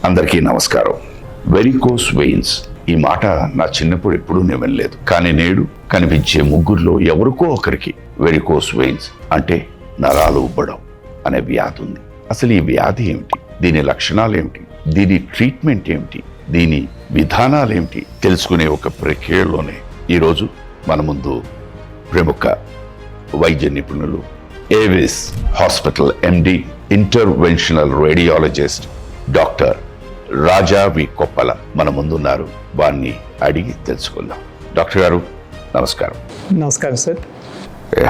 అందరికీ నమస్కారం. Varicose veins ఈ మాట నా చిన్నప్పుడు ఎప్పుడూ నేను వినలేదు. కానీ నేడు కనిపించే ముగ్గురులో ఎవరికో ఒకరికి వెరికోస్ వెయిన్స్ అంటే నరాలు ఉబ్బడం అనే వ్యాధి ఉంది. అసలు ఈ వ్యాధి ఏమిటి, దీని లక్షణాలు ఏమిటి, దీని ట్రీట్మెంట్ ఏమిటి, దీని విధానాలు ఏమిటి తెలుసుకునే ఒక ప్రక్రియలోనే ఈరోజు మన ముందు ప్రముఖ వైద్య నిపుణులు, Avis hospital MD, interventional radiologist doctor Raja V Koppala మన ముందున్నారు. వారిని అడిగి తెలుసుకుందాం. డాక్టర్ గారు నమస్కారం. నమస్కారం sir.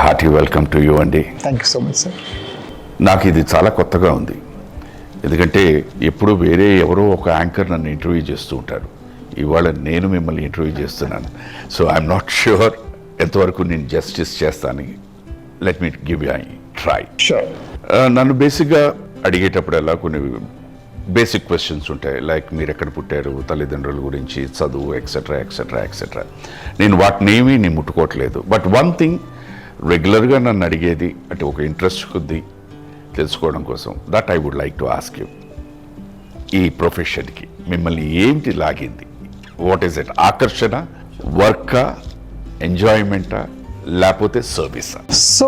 Hearty welcome to you అండి. Thank you so much sir. నాకు ఇది చాలా కొత్తగా ఉంది, ఎందుకంటే ఎప్పుడు వేరే ఎవరో ఒక యాంకర్ నన్ను ఇంటర్వ్యూ చేస్తూ ఉంటారు. ఇవాళ నేను మిమ్మల్ని ఇంటర్వ్యూ చేస్తున్నాను. సో ఐఎమ్ నాట్ ష్యూర్ ఎంతవరకు నేను జస్టిస్ చేస్తాను. Let me give you try. Sure. నన్ను బేసిక్గా అడిగేటప్పుడల్లా కొన్ని బేసిక్ క్వశ్చన్స్ ఉంటాయి. లైక్ మీరు ఎక్కడ పుట్టారు, తల్లిదండ్రుల గురించి, చదువు, ఎక్సెట్రా ఎక్సెట్రా ఎక్సెట్రా. నేను వాటిని ఏమీ నేను ముట్టుకోవట్లేదు. బట్ వన్ థింగ్ రెగ్యులర్గా నన్ను అడిగేది, అంటే ఒక ఇంట్రెస్ట్ కొద్ది తెలుసుకోవడం కోసం, that I would like to ask you. ఈ ప్రొఫెషన్కి మిమ్మల్ని ఏంటి లాగింది? What is it? ఆకర్షణ, వర్కా, ఎంజాయ్మెంటా, లేకపోతే సర్వీసా? సో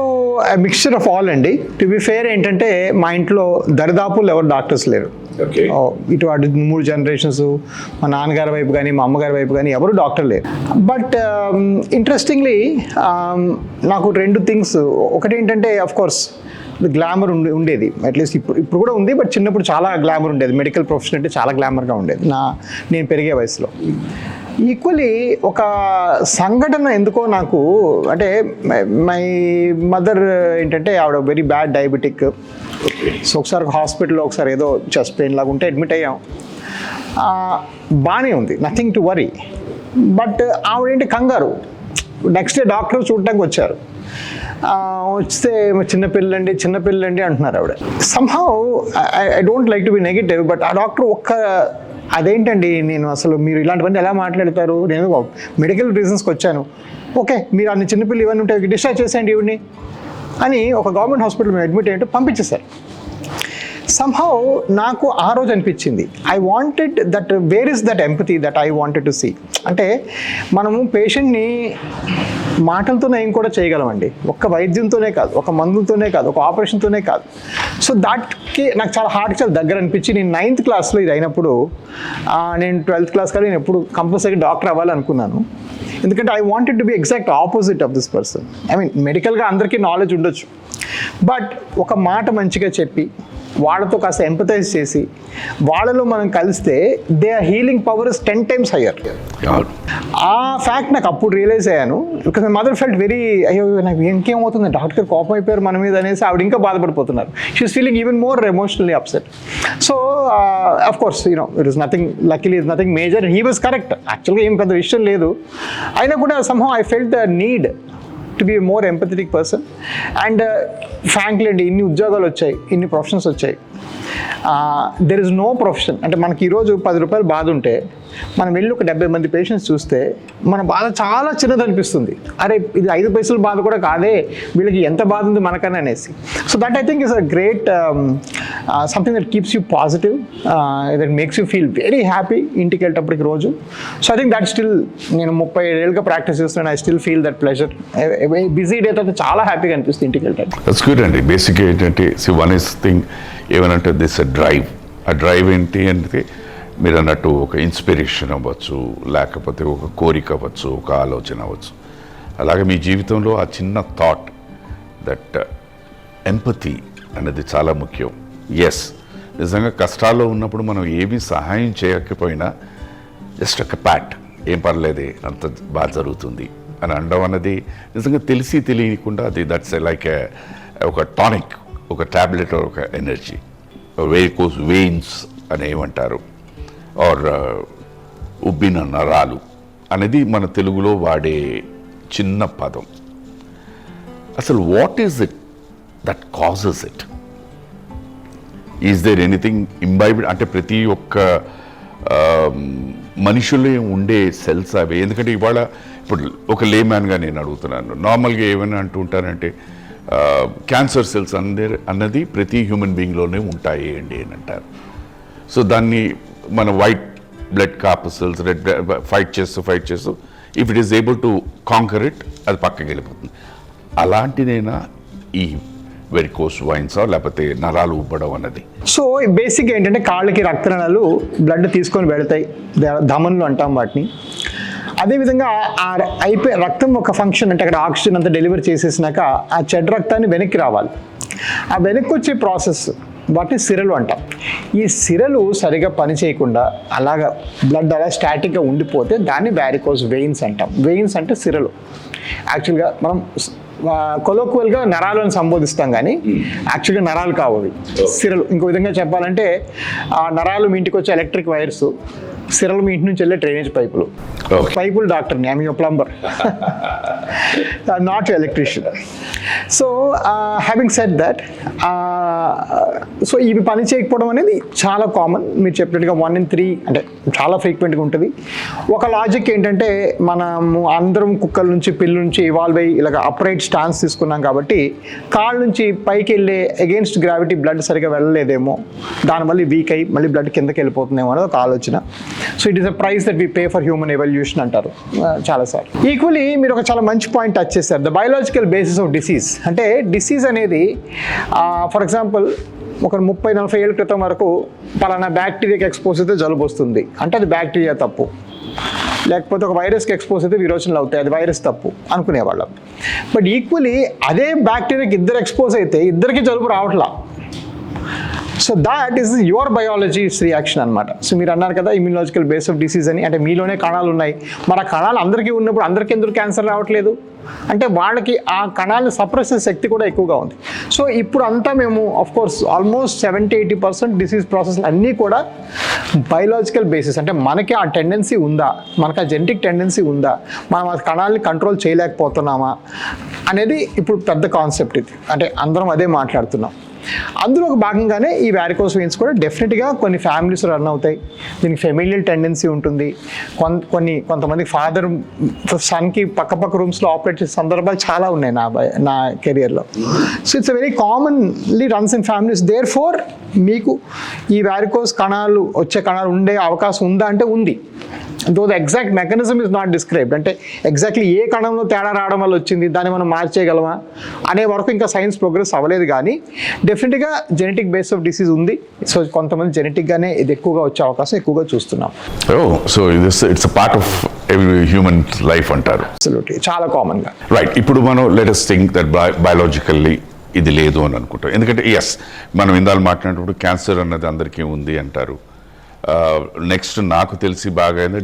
మిక్స్చర్ ఆఫ్ ఆల్ అండి. టు బి ఫేర్ ఏంటంటే మా ఇంట్లో దరిదాపులు ఎవరు డాక్టర్స్ లేరు. ఇటు అటు 3 జనరేషన్స్, మా నాన్నగారి వైపు కానీ మా అమ్మగారి వైపు కానీ ఎవరు డాక్టర్ లేరు. బట్ ఇంట్రెస్టింగ్లీ నాకు 2 థింగ్స్. ఒకటి ఏంటంటే అఫ్ కోర్స్ గ్లామర్ ఉండేది, అట్లీస్ట్ ఇప్పుడు కూడా ఉంది. బట్ చిన్నప్పుడు చాలా గ్లామర్ ఉండేది. మెడికల్ ప్రొఫెషన్ అంటే చాలా గ్లామర్గా ఉండేది నేను పెరిగే వయసులో. ఈక్వలీ ఒక సంఘటన ఎందుకో నాకు, అంటే మై మదర్ ఏంటంటే ఆవిడ వెరీ బ్యాడ్ డయాబెటిక్. సో ఒకసారి హాస్పిటల్లో ఒకసారి ఏదో చెస్ట్ పెయిన్ లాగా ఉంటే అడ్మిట్ అయ్యాం. బాగానే ఉంది, నథింగ్ టు వరీ. బట్ ఆవిడేంటి కంగారు. నెక్స్ట్ డే డాక్టర్ చూడటానికి వచ్చారు. వస్తే చిన్నపిల్లండి అంటున్నారు ఆవిడ. Somehow I don't like to be negative, but ఆ డాక్టర్ అదేంటండి, నేను అసలు మీరు ఇలాంటివన్నీ ఎలా మాట్లాడతారు, నేను మెడికల్ రీజన్స్కి వచ్చాను, ఓకే మీరు అన్ని చిన్నపిల్లలు ఇవన్నీ ఉంటే డిశ్చార్జ్ చేసేయండి ఇవన్నీ అని ఒక గవర్నమెంట్ హాస్పిటల్ మీద అడ్మిట్ అయ్యి పంపించేశారు. సమ్హౌ నాకు ఆ రోజు అనిపించింది, I wanted that, where is that empathy that I wanted to see. అంటే మనము పేషెంట్ని మాటలతో నయం కూడా చేయగలమండి, ఒక్క వైద్యంతోనే కాదు, ఒక మందులతోనే కాదు, ఒక ఆపరేషన్తోనే కాదు. సో దాట్కి నాకు చాలా చాలా దగ్గర అనిపించి, నేను 9th క్లాస్లో ఇది అయినప్పుడు, నేను 12th క్లాస్ కానీ నేను ఎప్పుడు కంపల్సరీ డాక్టర్ అవ్వాలనుకున్నాను. ఎందుకంటే I wanted to be exact opposite of this person. I mean మెడికల్గా అందరికీ నాలెడ్జ్ ఉండొచ్చు, బట్ ఒక మాట మంచిగా చెప్పి వాళ్ళతో కాస్త ఎంపథైజ్ చేసి వాళ్ళలో మనం కలిస్తే they healing power is 10 times higher. ఆ ఫ్యాక్ట్ నాకు అప్పుడు రియలైజ్ అయ్యాను. Because my mother felt very, అయ్యో నాకు ఇంకేమవుతుంది, డాక్టర్ కోపం అయిపోయారు మన మీద అనేసి ఆవిడ ఇంకా బాధపడిపోతున్నారు. She is feeling even more emotionally upset. So of course it is nothing, luckily is nothing major. He was correct, యాక్చువల్గా ఏం పెద్ద విషయం లేదు. అయినా కూడా somehow I felt the need to be more empathetic person. And frankly అండి, ఇన్ని ఉద్యోగాలు వచ్చాయి, ఇన్ని ప్రొఫెషన్స్ వచ్చాయి. దెర్ ఇస్ నో ప్రొఫెషన్, అంటే మనకి ఈరోజు 10 రూపాయలు బాధ ఉంటే మనం వెళ్ళి ఒక 70 మంది పేషెంట్స్ చూస్తే మన బాధ చాలా చిన్నది అనిపిస్తుంది. అరే ఇది 5 పైసల బాధ కూడా కాదే, వీళ్ళకి ఎంత బాధ ఉంది మనకన్నా అనేసి. So that I think is a great something that keeps you positive, that makes you feel very happy ఇంటికి వెళ్ళేటప్పటికి రోజు. So I think that still, నేను 37 ఏళ్ళుగా ప్రాక్టీస్ చేస్తున్నాను, I still feel that pleasure. Busy day తర్వాత చాలా హ్యాపీగా అనిపిస్తుంది ఇంటికి వెళ్ళడానికి. దట్స్ గుడ్ అండి. బేసిక్గా ఏంటంటే వన్ ఇస్ థింగ్ ఏమనంటే దిస్ అ డ్రైవ్. ఆ డ్రైవ్ ఏంటి అంటే మీరు అన్నట్టు ఒక ఇన్స్పిరేషన్ అవ్వచ్చు, లేకపోతే ఒక కోరిక అవ్వచ్చు, ఒక ఆలోచన అవ్వచ్చు. అలాగే మీ జీవితంలో ఆ చిన్న థాట్, దట్ ఎంపతి అనేది చాలా ముఖ్యం. ఎస్, నిజంగా కష్టాల్లో ఉన్నప్పుడు మనం ఏమీ సహాయం చేయకపోయినా జస్ట్ ఒక ప్యాట్, ఏం పర్లేదే అంత బాగా జరుగుతుంది అని అనడం అన్నది నిజంగా తెలిసి తెలియకుండా అది దట్స్ లైక్ ఒక టానిక్, ఒక ట్యాబ్లెట్, ఒక ఎనర్జీ. వెరికోస్ వెయిన్స్ అని ఏమంటారు, ఆర్ ఉబ్బిన నరాలు అనేది మన తెలుగులో వాడే చిన్న పదం. అసలు what is it that causes it? Is there anything imbibed? అంటే ప్రతి ఒక్క మనుషుల్లో ఉండే సెల్స్ అవి. ఎందుకంటే ఇవాళ ఇప్పుడు ఒక లేమ్యాన్గా నేను అడుగుతున్నాను, నార్మల్గా ఏమైనా అంటూ ఉంటానంటే క్యాన్సర్ సెల్స్ అన్నది ప్రతి హ్యూమన్ బీయింగ్లోనే ఉంటాయి అండి అని అంటారు. సో దాన్ని మన white blood corpuscles red fight చేస్తూ if it is able to conquer it అది పక్కకి వెళ్ళిపోతుంది. అలాంటిదైనా ఈ వెరికోస్ వైన్సా లేకపోతే నరాలు ఉబ్బడం అన్నది? సో బేసిక్గా ఏంటంటే కాళ్ళకి రక్తనాళాలు బ్లడ్ తీసుకొని వెళతాయి, ధమనులు అంటాం వాటిని. అదేవిధంగా అయిపోయి రక్తం ఒక ఫంక్షన్ అంటే అక్కడ ఆక్సిజన్ అంతా డెలివరీ చేసేసినాక ఆ చెడ్డ రక్తాన్ని వెనక్కి రావాలి. ఆ వెనక్కి వచ్చే ప్రాసెస్ వాటిని సిరలు అంటాం. ఈ సిరలు సరిగా పని చేయకుండా అలాగా బ్లడ్ అలా స్టాటిక్గా ఉండిపోతే దాన్ని వ్యారికోస్ వెయిన్స్ అంటాం. వెయిన్స్ అంటే సిరలు. యాక్చువల్గా మనం కొలోక్వల్గా నరాలు అని సంబోధిస్తాం, కానీ యాక్చువల్గా నరాలు కావు అవి, సిరలు. ఇంకో విధంగా చెప్పాలంటే ఆ నరాలు మీ ఇంటికి వచ్చే ఎలక్ట్రిక్ వైర్స్, సిరలు మీ ఇంటి నుంచి వెళ్ళే డ్రైనేజ్ పైపులు. పైపులు డాక్టర్ని, I'm your plumber, not electrician. So having said that, so ఇవి పని చేయకపోవడం అనేది చాలా కామన్. మీరు చెప్పినట్టుగా 1 in 3 అంటే చాలా ఫ్రీక్వెంట్గా ఉంటుంది. ఒక లాజిక్ ఏంటంటే మనము అందరం కుక్కల నుంచి పిల్లు నుంచి ఇవాల్వ్ అయ్యి ఇలాగ అప్రైట్ స్టాన్స్ తీసుకున్నాం కాబట్టి కాళ్ళ నుంచి పైకి వెళ్ళే అగెయిన్స్ట్ గ్రావిటీ బ్లడ్ సరిగా వెళ్ళలేదేమో, దానివల్ల వీక్ అయ్యి మళ్ళీ బ్లడ్ కిందకి వెళ్ళిపోతుందేమో అనేది ఒక ఆలోచన. So it is a price that we pay for human evolution అంటారు చాలాసార్లు. ఈక్వలీ మీరు ఒక చాలా మంచి పాయింట్ టచ్ చేశారు, the biological basis of disease. అంటే డిసీజ్ అనేది ఫర్ ఎగ్జాంపుల్ ఒక 30-40 ఏళ్ళ క్రితం వరకు పలానా బ్యాక్టీరియాకి ఎక్స్పోజ్ అయితే జలుబు వస్తుంది అంటే అది బ్యాక్టీరియా తప్పు, లేకపోతే ఒక వైరస్కి ఎక్స్పోజ్ అయితే విరోచనలు అవుతాయి, అది వైరస్ తప్పు అనుకునేవాళ్ళం. బట్ ఈక్వలీ అదే బ్యాక్టీరియాకి ఇద్దరు ఎక్స్పోజ్ అయితే ఇద్దరికి జలుబు రావట్లా. So that is your biologists reaction అనమాట. సో మీరు అన్నారు కదా ఇమ్యూనలాజికల్ బేస్ ఆఫ్ డిసీజ్ అని, అంటే మీలోనే కణాలు ఉన్నాయి, మరి ఆ కణాలు అందరికీ ఉన్నప్పుడు అందరికీ ఎందుకు క్యాన్సర్ రావట్లేదు అంటే వాళ్ళకి ఆ కణాలను సప్రెస్ చేసే శక్తి కూడా ఎక్కువగా ఉంది. సో ఇప్పుడు అంతా మేము ఆఫ్కోర్స్ ఆల్మోస్ట్ 70-80% డిసీజ్ ప్రాసెస్లు అన్నీ కూడా బయలాజికల్ బేసిస్. అంటే మనకి ఆ టెండెన్సీ ఉందా, మనకి ఆ జెనెటిక్ టెండెన్సీ ఉందా, మనం ఆ కణాలని కంట్రోల్ చేయలేకపోతున్నామా అనేది ఇప్పుడు పెద్ద కాన్సెప్ట్ ఇది. అంటే అందరం అదే మాట్లాడుతున్నాం. అందులో ఒక భాగంగానే ఈ వ్యారికోస్ వెయిన్స్ కూడా డెఫినెట్గా కొన్ని ఫ్యామిలీస్ రన్ అవుతాయి. దీనికి ఫెమిలియల్ టెండెన్సీ ఉంటుంది. కొంతమంది ఫాదర్ సన్కి పక్క రూమ్స్లో ఆపరేట్ చేసే సందర్భాలు చాలా ఉన్నాయి నా కెరియర్లో. So it's very commonly runs in families. Therefore మీకు ఈ వ్యారికోస్ కణాలు వచ్చే కణాలు ఉండే అవకాశం ఉందా అంటే ఉంది. Though the exact mechanism is not described. అంటే ఎగ్జాక్ట్లీ ఏ కణంలో తేడా రావడం వల్ల వచ్చింది, దాన్ని మనం మార్చేయగలమా అనే వరకు ఇంకా సైన్స్ ప్రోగ్రెస్ అవ్వలేదు. కానీ డెఫినెట్గా జెనెటిక్ బేస్ ఆఫ్ డిసీజ్ ఉంది. సో కొంతమంది జెనెటిక్గానే ఇది ఎక్కువగా వచ్చే అవకాశం ఎక్కువగా చూస్తున్నాం. So it's a part of every human life అంటారు. అబ్సల్యూట్లీ, చాలా కామన్గా. రైట్. ఇప్పుడు మనం let us think that biologically ఇది లేదు అని అనుకుంటాం. ఎందుకంటే ఎస్, మనం ఇందాలు మాట్లాడినప్పుడు క్యాన్సర్ అన్నది అందరికీ ఉంది అంటారు. నెక్స్ట్ నాకు తెలిసి బాగా అయింది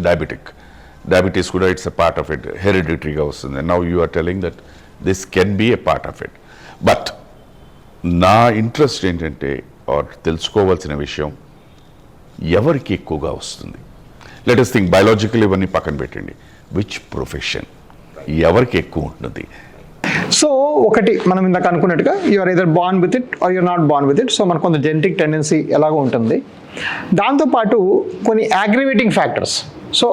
డయాబెటీస్ కూడా it's a part of it, హెరిడిటరీగా వస్తుంది. Now you are telling that this can be a part of it. But నా ఇంట్రెస్ట్ ఏంటంటే తెలుసుకోవాల్సిన విషయం ఎవరికి ఎక్కువగా వస్తుంది. లెట్ us think బయాలజికల్ ఇవన్నీ పక్కన పెట్టండి, విచ్ ప్రొఫెషన్ ఎవరికి ఎక్కువ ఉంటుంది? సో ఒకటి మనం ఇందాక అనుకున్నట్టుగా you're either born with it or you're not born with it. So మనకు కొంత జెనెటిక్ టెండెన్సీ ఎలాగో ఉంటుంది. దాంతోపాటు కొన్ని అగ్రివేటింగ్ ఫ్యాక్టర్స్. సో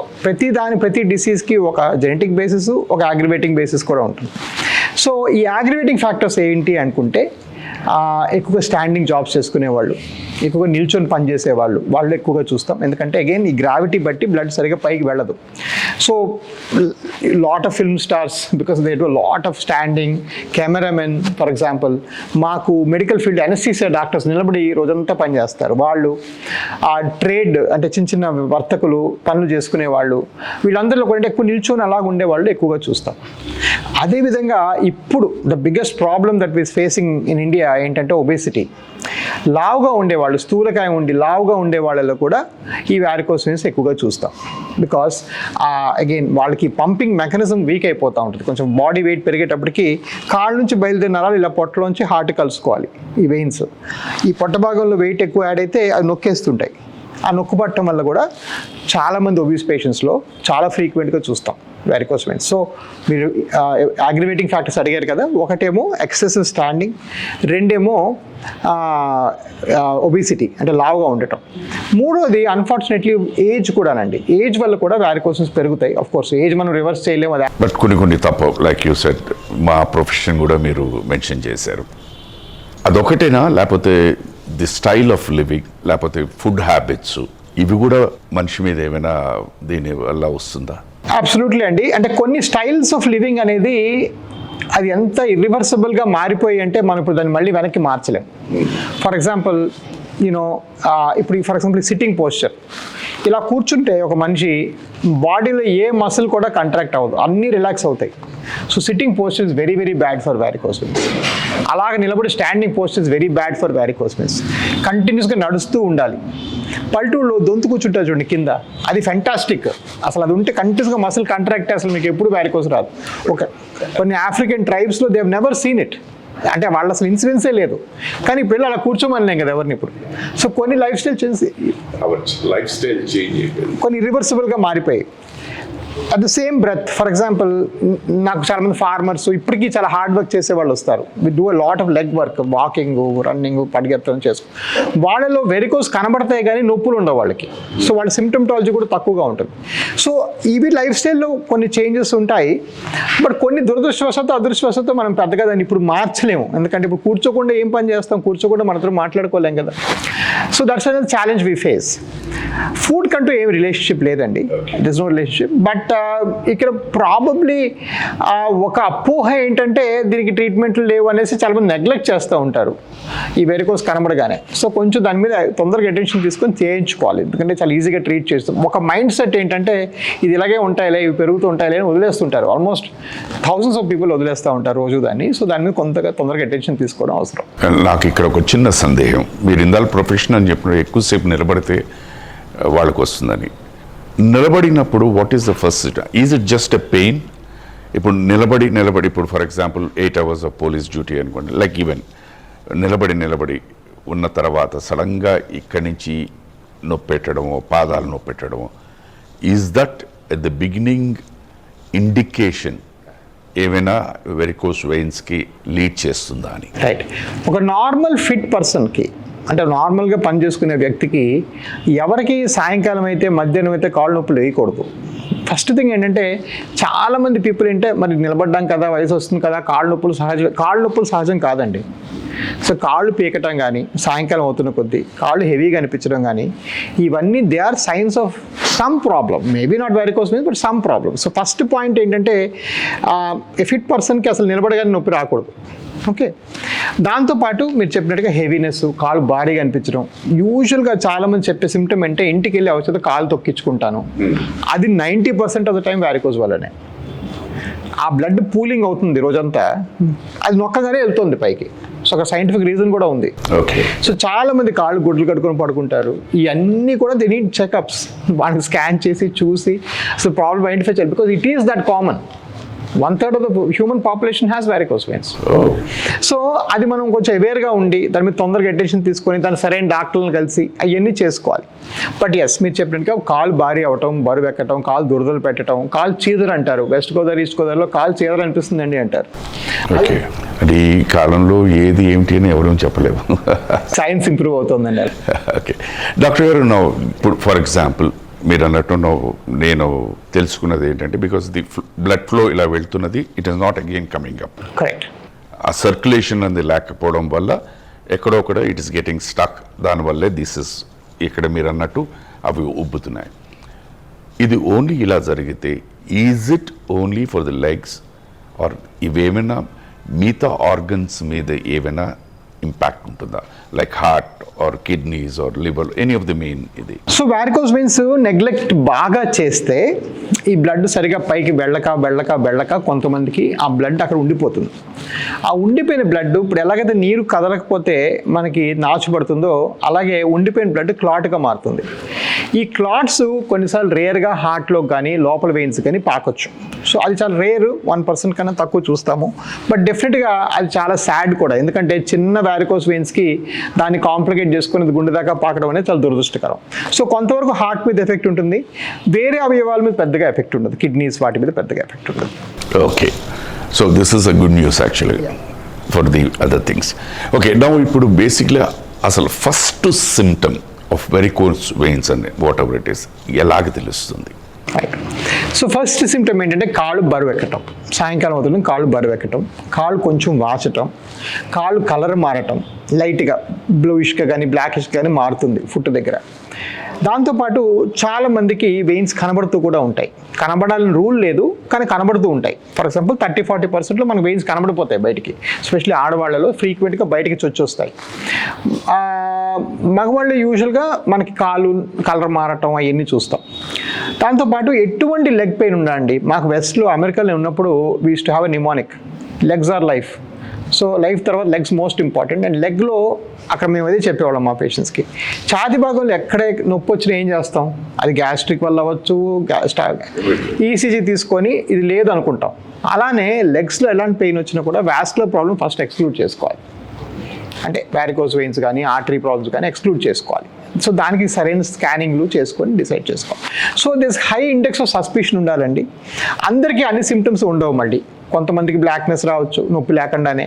ప్రతి డిసీజ్కి ఒక జెనెటిక్ బేసిస్, ఒక అగ్రివేటింగ్ బేసిస్ కూడా ఉంటుంది. సో ఈ అగ్రివేటింగ్ ఫ్యాక్టర్స్ ఏంటి అనుకుంటే ఎక్కువగా స్టాండింగ్ జాబ్స్ చేసుకునేవాళ్ళు, ఎక్కువగా నిల్చొని పనిచేసేవాళ్ళు, వాళ్ళు ఎక్కువగా చూస్తాం. ఎందుకంటే అగైన్ ఈ గ్రావిటీ బట్టి బ్లడ్ సరిగా పైకి వెళ్ళదు. So lot of film stars because they do lot of standing. Cameraman for example, మాకు మెడికల్ ఫీల్డ్ అనస్థీసియా డాక్టర్స్ నిలబడి రోజంతా పనిచేస్తారు. వాళ్ళు ఆ ట్రేడ్ అంటే చిన్న వర్తకులు, పనులు చేసుకునే వాళ్ళు, వీళ్ళందరిలో కూడా ఎక్కువ నిల్చొని అలాగ ఉండేవాళ్ళు ఎక్కువగా చూస్తాం. అదేవిధంగా ఇప్పుడు the biggest problem that we's facing in India ఏంటంటే ఒబేసిటీ. లావుగా ఉండేవాళ్ళు, స్థూలకాయ ఉండి లావుగా ఉండే వాళ్ళలో కూడా ఈ వ్యారికోస్ వెయిన్స్ ఎక్కువగా చూస్తాం. బికాస్ అగైన్ వాళ్ళకి పంపింగ్ మెకానిజం వీక్ అయిపోతూ ఉంటుంది. కొంచెం బాడీ వెయిట్ పెరిగేటప్పటికి కాళ్ళ నుంచి బయలుదేరిన నరాలు ఇలా పొట్టలోంచి హార్ట్ కలుసుకోవాలి ఈ వెయిన్స్. ఈ పొట్ట భాగంలో వెయిట్ ఎక్కువ యాడ్ అయితే అవి నొక్కేస్తుంటాయి. ఆ నొక్కు పట్టడం వల్ల కూడా చాలామంది ఒబీస్ పేషెంట్స్లో చాలా ఫ్రీక్వెంట్గా చూస్తాం వ్యారికోస్ వెయిన్స్. సో మీరు అగ్రివేటింగ్ ఫ్యాక్టర్స్ అడిగారు కదా, ఒకటేమో ఎక్సెసివ్ స్టాండింగ్, రెండేమో ఒబిసిటీ అంటే లావుగా ఉండటం, మూడోది అన్ఫార్చునేట్లీ ఏజ్ కూడానండి. ఏజ్ వల్ల కూడా వ్యారికోస్ వెయిన్స్ పెరుగుతాయి. ఆఫ్ కోర్స్ ఏజ్ మనం రివర్స్ చేయలేము. అది బట్ కొన్ని తప్ప లైక్ యూ సెడ్ మా ప్రొఫెషన్ కూడా మీరు మెన్షన్ చేశారు. అదొకటేనా, లేకపోతే ది స్టైల్ ఆఫ్ లివింగ్, లేకపోతే ఫుడ్ హ్యాబిట్స్, ఇవి కూడా మనిషి మీద ఏమైనా దీని వల్ల వస్తుందా? అబ్సల్యూట్లీ అండి. అంటే కొన్ని స్టైల్స్ ఆఫ్ లివింగ్ అనేది అది ఎంత ఇర్రివర్సిబుల్గా మారిపోయి అంటే మనం ఇప్పుడు దాన్ని మళ్ళీ వెనక్కి మార్చలేం. ఫర్ ఎగ్జాంపుల్ ఇప్పుడు ఫర్ ఎగ్జాంపుల్ సిట్టింగ్ పోస్చర్, ఇలా కూర్చుంటే ఒక మనిషి బాడీలో ఏ మసిల్ కూడా కంట్రాక్ట్ అవ్వదు, అన్నీ రిలాక్స్ అవుతాయి. So sitting posture is very very bad for varicose veins. అలాగే నిలబడి standing posture is very bad for varicose veins. కంటిన్యూస్గా నడుస్తూ ఉండాలి. పల్లెటూరులో దొంతు కూర్చుంటారు చూడండి కింద, అది ఫెంటాస్టిక్. అసలు అది ఉంటే కంటిన్యూస్గా మసిల్ కంట్రాక్ట్ అసలు మీకు ఎప్పుడు వారికోస్ రాదు. కొన్ని ఆఫ్రికన్ ట్రైబ్స్లో they have never seen it, అంటే వాళ్ళు అసలు ఇన్సిడెన్సే లేదు. కానీ ఇప్పుడు అలా కూర్చోమనిలేం కదా ఎవరిని ఇప్పుడు. సో కొన్ని లైఫ్ స్టైల్ కొన్ని ఇర్రివర్సిబుల్గా మారిపోయాయి. At the same breath, for example నాకు చాలామంది ఫార్మర్స్ ఇప్పటికీ చాలా హార్డ్ వర్క్ చేసే వాళ్ళు వస్తారు. We do a lot of leg work, walking, running, పరిగెత్తడం చేసుకో. వాళ్ళలో వెరికోస్ కనబడతాయి కానీ నొప్పులు ఉండవు వాళ్ళకి. సో వాళ్ళ సిమ్టమ్టాలజీ కూడా తక్కువగా ఉంటుంది. సో ఇవి లైఫ్ స్టైల్లో కొన్ని చేంజెస్ ఉంటాయి. బట్ కొన్ని దురదృష్టవశాత్తు అదృష్టవశాత్తు మనం పెద్దగా దాన్ని ఇప్పుడు మార్చలేము. ఎందుకంటే ఇప్పుడు కూర్చోకుండా ఏం పని చేస్తాం, కూర్చోకుండా మనతో మాట్లాడుకోలేం కదా. So that's a challenge we face. Food కంటూ ఏం రిలేషన్షిప్ లేదండి, it is no relationship. But ఇక్కడ ప్రాబబ్లీ ఒక అపోహ ఏంటంటే దీనికి ట్రీట్మెంట్లు లేవు అనేసి చాలామంది నెగ్లెక్ట్ చేస్తూ ఉంటారు ఈ వెరికోస్ కనబడగానే. సో కొంచెం దాని మీద తొందరగా అటెన్షన్ తీసుకొని చేయించుకోవాలి, ఎందుకంటే చాలా ఈజీగా ట్రీట్ చేస్తాం. ఒక మైండ్ సెట్ ఏంటంటే ఇది ఇలాగే ఉంటాయిలే, ఇవి పెరుగుతూ ఉంటాయిలే అని వదిలేస్తుంటారు. ఆల్మోస్ట్ థౌసండ్స్ ఆఫ్ పీపుల్ వదిలేస్తూ ఉంటారు రోజు దాన్ని. సో దాని మీద తొందరగా అటెన్షన్ తీసుకోవడం అవసరం. నాకు ఇక్కడ ఒక చిన్న సందేహం, మీరు ఇందాల ప్రొఫెషన్ అని చెప్పిన ఎక్కువసేపు నిలబడితే వాళ్ళకు వస్తుందని. నిలబడినప్పుడు what is the first, is it just a pain? ఇప్పుడు నిలబడి ఇప్పుడు for example 8 hours of police duty అనుకోండి, లైక్ ఈవెన్ నిలబడి ఉన్న తర్వాత సడన్గా ఇక్కడి నుంచి నొప్పెట్టడమో, పాదాలు నొప్పెట్టడమో, is that at the beginning indication ఏమైనా వెరికోస్ వెయిన్స్కి లీడ్ చేస్తుందా అని? రైట్. ఒక నార్మల్ ఫిట్ పర్సన్కి, అంటే నార్మల్గా పని చేసుకునే వ్యక్తికి ఎవరికి సాయంకాలం అయితే మధ్యాహ్నం అయితే కాళ్ళు నొప్పులు వేయకూడదు. ఫస్ట్ థింగ్ ఏంటంటే చాలామంది పీపుల్ ఏంటంటే మరి నిలబడ్డాం కదా, వయసు వస్తుంది కదా, కాళ్ళు నొప్పులు సహజం కాదండి. సో కాళ్ళు పీకటం కానీ, సాయంకాలం అవుతున్న కొద్దీ కాళ్ళు హెవీగా అనిపించడం కానీ, ఇవన్నీ they are signs of some problem, maybe not varicose veins but some problem. So first point ఏంటంటే ఫిట్ పర్సన్కి అసలు నిలబడగానే నొప్పి రాకూడదు. ఓకే. దాంతోపాటు మీరు చెప్పినట్టుగా హెవీనెస్, కాలు భారీగా అనిపించడం, యూజువల్గా చాలామంది చెప్పే సిమ్టమ్ అంటే ఇంటికి వెళ్ళి అవసరం కాలు తొక్కించుకుంటాను, అది 90% ఆఫ్ ద టైం వారికోస్ వల్లనే. ఆ బ్లడ్ పూలింగ్ అవుతుంది రోజంతా, అది నొక్కగానే వెళ్తుంది పైకి. సో ఒక సైంటిఫిక్ రీజన్ కూడా ఉంది. ఓకే. సో చాలా మంది కాళ్ళు గుడ్లు కట్టుకొని పడుకుంటారు. ఇవన్నీ కూడా దే నీడ్ చెకప్స్, వాళ్ళని స్కాన్ చేసి చూసి అసలు ప్రాబ్లమ్ ఐడెంటిఫై చేయాలి. Because it is that common. 1/3 of the human population has varicose veins. So అది మనం కొంచెం అవేర్గా ఉండి దాని మీద తొందరగా అటెన్షన్ తీసుకొని దాని సరైన డాక్టర్లను కలిసి అవన్నీ చేసుకోవాలి. బట్ ఎస్, మీరు చెప్పినట్టుగా కాలు భారీ అవటం, బరువు ఎక్కటం, కాలు దురదలు పెట్టడం, కాలు చీదరు అంటారు. వెస్ట్ గోదావరి, ఈస్ట్ గోదావరిలో కాలు చీదరు అనిపిస్తుందండి అంటారు. ఓకే. అది ఈ కాలంలో ఏది ఏమిటి అని ఎవరూ చెప్పలేము. సైన్స్ ఇంప్రూవ్ అవుతుందండి. ఓకే డాక్టర్ గారు, ఇప్పుడు ఫర్ ఎగ్జాంపుల్ మీరు అన్నట్టు నేను తెలుసుకున్నది ఏంటంటే, బికాస్ ది బ్లడ్ ఫ్లో ఇలా వెళ్తున్నది, it is not again coming up. Correct. ఆ సర్క్యులేషన్ అనేది లేకపోవడం వల్ల ఎక్కడో ఇట్ ఈస్ గెటింగ్ స్టక్. దానివల్లే ఇక్కడ మీరు అన్నట్టు అవి ఉబ్బుతున్నాయి. ఇది ఓన్లీ ఇలా జరిగితే is it only for the legs or ఇవేమైనా మిగతా ఆర్గన్స్ మీద ఏమైనా ఇంపాక్ట్ ఉంటుందా, like heart or kidneys or liver, any of the main ఇది? సో వారికోస్ వెయిన్స్ నెగ్లెక్ట్ బాగా చేస్తే ఈ బ్లడ్ సరిగా పైకి వెళ్ళక కొంతమందికి ఆ బ్లడ్ అక్కడ ఉండిపోతుంది. ఆ ఉండిపోయిన బ్లడ్ ఇప్పుడు ఎలాగైతే నీరు కదలకపోతే మనకి నాచు పడుతుందో, అలాగే ఉండిపోయిన బ్లడ్ క్లాట్గా మారుతుంది. ఈ క్లాట్స్ కొన్నిసార్లు రేర్గా హార్ట్లో కానీ లోపల వెయిన్స్ కానీ పాకొచ్చు. సో అది చాలా రేరు, 1% కన్నా తక్కువ చూస్తాము. బట్ డెఫినెట్గా అది చాలా సాడ్ కూడా, ఎందుకంటే చిన్న వారికోస్ వెయిన్స్కి దాన్ని కాంప్లికేట్ చేసుకుని గుండె దాకా పాకడం అనేది చాలా దురదృష్టకరం. సో కొంతవరకు హార్ట్ మీద ఎఫెక్ట్ ఉంటుంది, వేరే అవయవాల మీద పెద్దగా ఎఫెక్ట్ ఉండదు, కిడ్నీస్ వాటి మీద పెద్దగా ఎఫెక్ట్ ఉండదు. Okay. So this is a good news actually for the other things. Okay, now ఇప్పుడు బేసిక్లీ అసలు first symptom of varicose veins అండి, వాట్ ఎవర్ ఇట్ ఈస్, ఎలాగ తెలుస్తుంది? సో ఫస్ట్ సిమ్టమ్ ఏంటంటే కాళ్ళు బరువు ఎక్కటం, సాయంకాలం అవుతుంది కాళ్ళు బరువు ఎక్కటం, కాళ్ళు కొంచెం వాచటం, కాళ్ళు కలర్ మారటం, లైట్గా బ్లూయిష్గా కానీ బ్లాకిష్గా కానీ మారుతుంది ఫుట్ దగ్గర. దాంతోపాటు చాలామందికి వెయిన్స్ కనబడుతూ కూడా ఉంటాయి. కనబడాలని రూల్ లేదు, కానీ కనబడుతూ ఉంటాయి. ఫర్ ఎగ్జాంపుల్ 30-40% మనకు వెయిన్స్ కనబడిపోతాయి బయటికి, ఎస్పెషల్లీ ఆడవాళ్ళలో ఫ్రీక్వెంట్గా బయటికి చొచ్చొస్తాయి. మగవాళ్ళు యూజువల్గా మనకి కాలు కలర్ మారటం అవన్నీ చూస్తాం. దాంతోపాటు ఎటువంటి లెగ్ పెయిన్ ఉండండి, మాకు వెస్ట్లో అమెరికాలో ఉన్నప్పుడు we use to have a mnemonic, legs are life. So life తర్వాత లెగ్స్ మోస్ట్ ఇంపార్టెంట్. అండ్ లెగ్లో అక్కడ మేము అదే చెప్పేవాళ్ళం మా పేషెంట్స్కి, ఛాతి భాగంలో ఎక్కడే నొప్పి వచ్చినా ఏం చేస్తాం, అది గ్యాస్ట్రిక్ వల్ల అవ్వచ్చు, ఈసీజీ తీసుకొని ఇది లేదు అనుకుంటాం. అలానే లెగ్స్లో ఎలాంటి పెయిన్ వచ్చినా కూడా వాస్కులర్ ప్రాబ్లం ఫస్ట్ ఎక్స్క్లూడ్ చేసుకోవాలి. అంటే వారికోస్ వెయిన్స్ కానీ ఆర్టరీ ప్రాబ్లమ్స్ కానీ ఎక్స్క్లూడ్ చేసుకోవాలి. సో దానికి సరైన స్కానింగ్లు చేసుకొని డిసైడ్ చేసుకోవాలి. So this high index of suspicion ఉండాలండి. అందరికీ అన్ని సిమ్టమ్స్ ఉండవు. మళ్ళీ కొంతమందికి బ్లాక్నెస్ రావచ్చు నొప్పి లేకుండానే,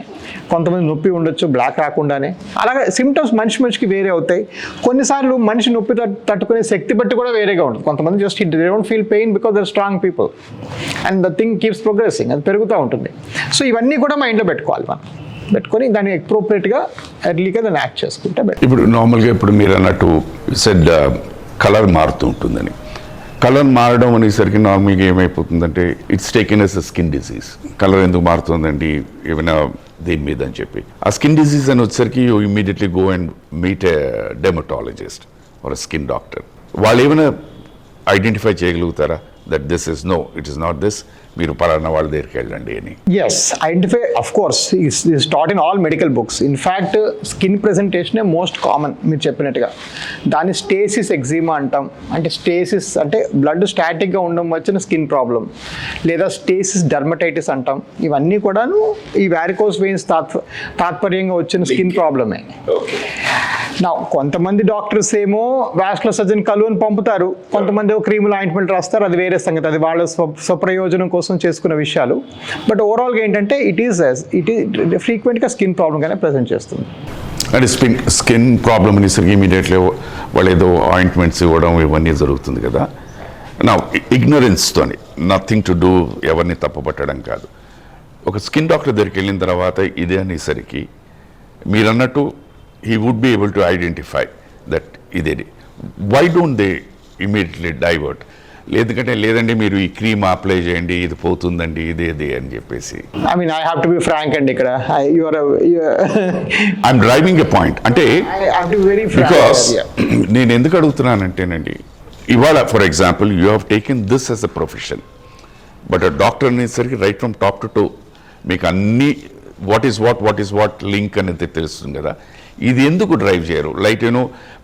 కొంతమంది నొప్పి ఉండొచ్చు బ్లాక్ రాకుండానే. అలాగే సిమ్టమ్స్ మనిషికి వేరే అవుతాయి. కొన్నిసార్లు మనిషి నొప్పి తట్టుకునే శక్తి బట్టి కూడా వేరేగా ఉంటుంది. కొంతమంది just they don't feel pain because they're strong people and the thing keeps progressing, అది పెరుగుతూ ఉంటుంది. సో ఇవన్నీ కూడా మైండ్లో పెట్టుకోవాలి మనం, పెట్టుకొని దాన్ని అప్రోప్రియేట్గా ఎర్లీగా దాన్ని యాక్ట్ చేసుకుంటే బెటర్. ఇప్పుడు నార్మల్గా ఇప్పుడు మీరు అన్నట్టు సెడ్ కలర్ మారుతూ ఉంటుందని, కలర్ మారడం అనేసరికి నార్మల్గా ఏమైపోతుందంటే it's taken as a skin disease. Colour ఎందుకు మారుతుందండి ఏమైనా దీని మీద అని చెప్పి, ఆ స్కిన్ డిసీజ్ అని వచ్చేసరికి you immediately go and meet a dermatologist or skin doctor. వాళ్ళు ఏమైనా ఐడెంటిఫై చేయగలుగుతారా that this is no it is not this, మీరు పలానా వాళ్ళ దగ్గరికి వెళ్ళండి అని? Yes, identify of course is taught in all medical books. In fact skin ప్రెజెంటేషనే మోస్ట్ కామన్ మీరు చెప్పినట్టుగా. దాన్ని స్టేసిస్ ఎగ్జిమా అంటాం. అంటే స్టేసిస్ అంటే బ్లడ్ స్టాటిక్గా ఉండడం వచ్చిన స్కిన్ ప్రాబ్లం, లేదా స్టేసిస్ డర్మటైటిస్ అంటాం. ఇవన్నీ కూడాను ఈ వారికోస్ వెయిన్స్ తాత్పర్యంగా వచ్చిన స్కిన్ ప్రాబ్లమే. నా కొంతమంది డాక్టర్స్ ఏమో వాస్కులర్ సర్జన్ కలువని పంపుతారు, కొంతమంది క్రీములు ఆయింట్మెంట్ రాస్తారు, అది వేరే సంగతి, అది వాళ్ళ స్వప్రయోజనం కోసం చేసుకున్న విషయాలు. బట్ ఓవరాల్గా ఏంటంటే ఇట్ ఈస్ ఫ్రీక్వెంట్గా స్కిన్ ప్రాబ్లంగానే ప్రజెంట్ చేస్తుంది. అంటే స్కిన్ ప్రాబ్లమ్ అనేసరికి ఇమీడియట్లీ వాళ్ళు ఏదో ఆయింట్మెంట్స్ ఇవ్వడం ఇవన్నీ జరుగుతుంది కదా. నా ఇగ్నరెన్స్తోని నథింగ్ టు డూ, ఎవరిని తప్పుపట్టడం కాదు. ఒక స్కిన్ డాక్టర్ దగ్గరికి వెళ్ళిన తర్వాత ఇదే అనేసరికి మీరు అన్నట్టు he would be able to identify that ఇదేది. Why don't they immediately divert? లేదండి మీరు ఈ క్రీమ్ అప్లై చేయండి ఇది పోతుందండి ఇదేది అని చెప్పేసి. I mean I have to be frank అండి ఇక్కడ. I'm driving a point. అంటే బికాస్ నేను ఎందుకు అడుగుతున్నానంటేనండి, ఇవాళ for example you have taken this as a profession, but ఆ డాక్టర్ అనేసరికి right from top to toe మీకు అన్ని వాట్ ఈస్ వాట్ లింక్ అనేది తెలుస్తుంది కదా. ఇది ఎందుకు డ్రైవ్ చేయరు? Like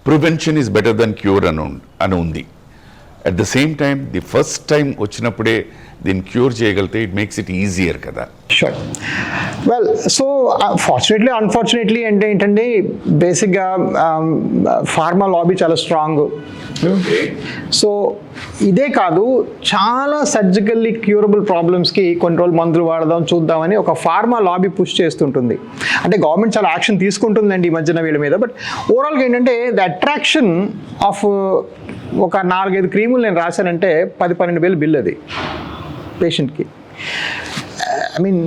prevention is better than cure అని ఉంది. At the same time the first time వచ్చినప్పుడే దీన్ని క్యూర్ చేయగలిగితే ఇట్ మేక్స్ ఇట్ ఈజియర్ కదా. Sure. Well, so fortunately unfortunately అంటే ఏంటంటే బేసిక్గా ఫార్మా లాబీ చాలా స్ట్రాంగ్. సో ఇదే కాదు, చాలా సర్జికల్లీ క్యూరబుల్ ప్రాబ్లమ్స్కి కొన్ని రోజులు మందులు వాడదాం చూద్దామని ఒక ఫార్మా లాబీ పుష్ చేస్తుంటుంది. అంటే గవర్నమెంట్ చాలా యాక్షన్ తీసుకుంటుందండి ఈ మధ్యన వీళ్ళ మీద. బట్ ఓవరాల్గా ఏంటంటే ద అట్రాక్షన్ ఆఫ్ ఒక 4-5 క్రీములు నేను రాశానంటే 10-12 వేలు బిల్ అది పేషెంట్కి. I mean,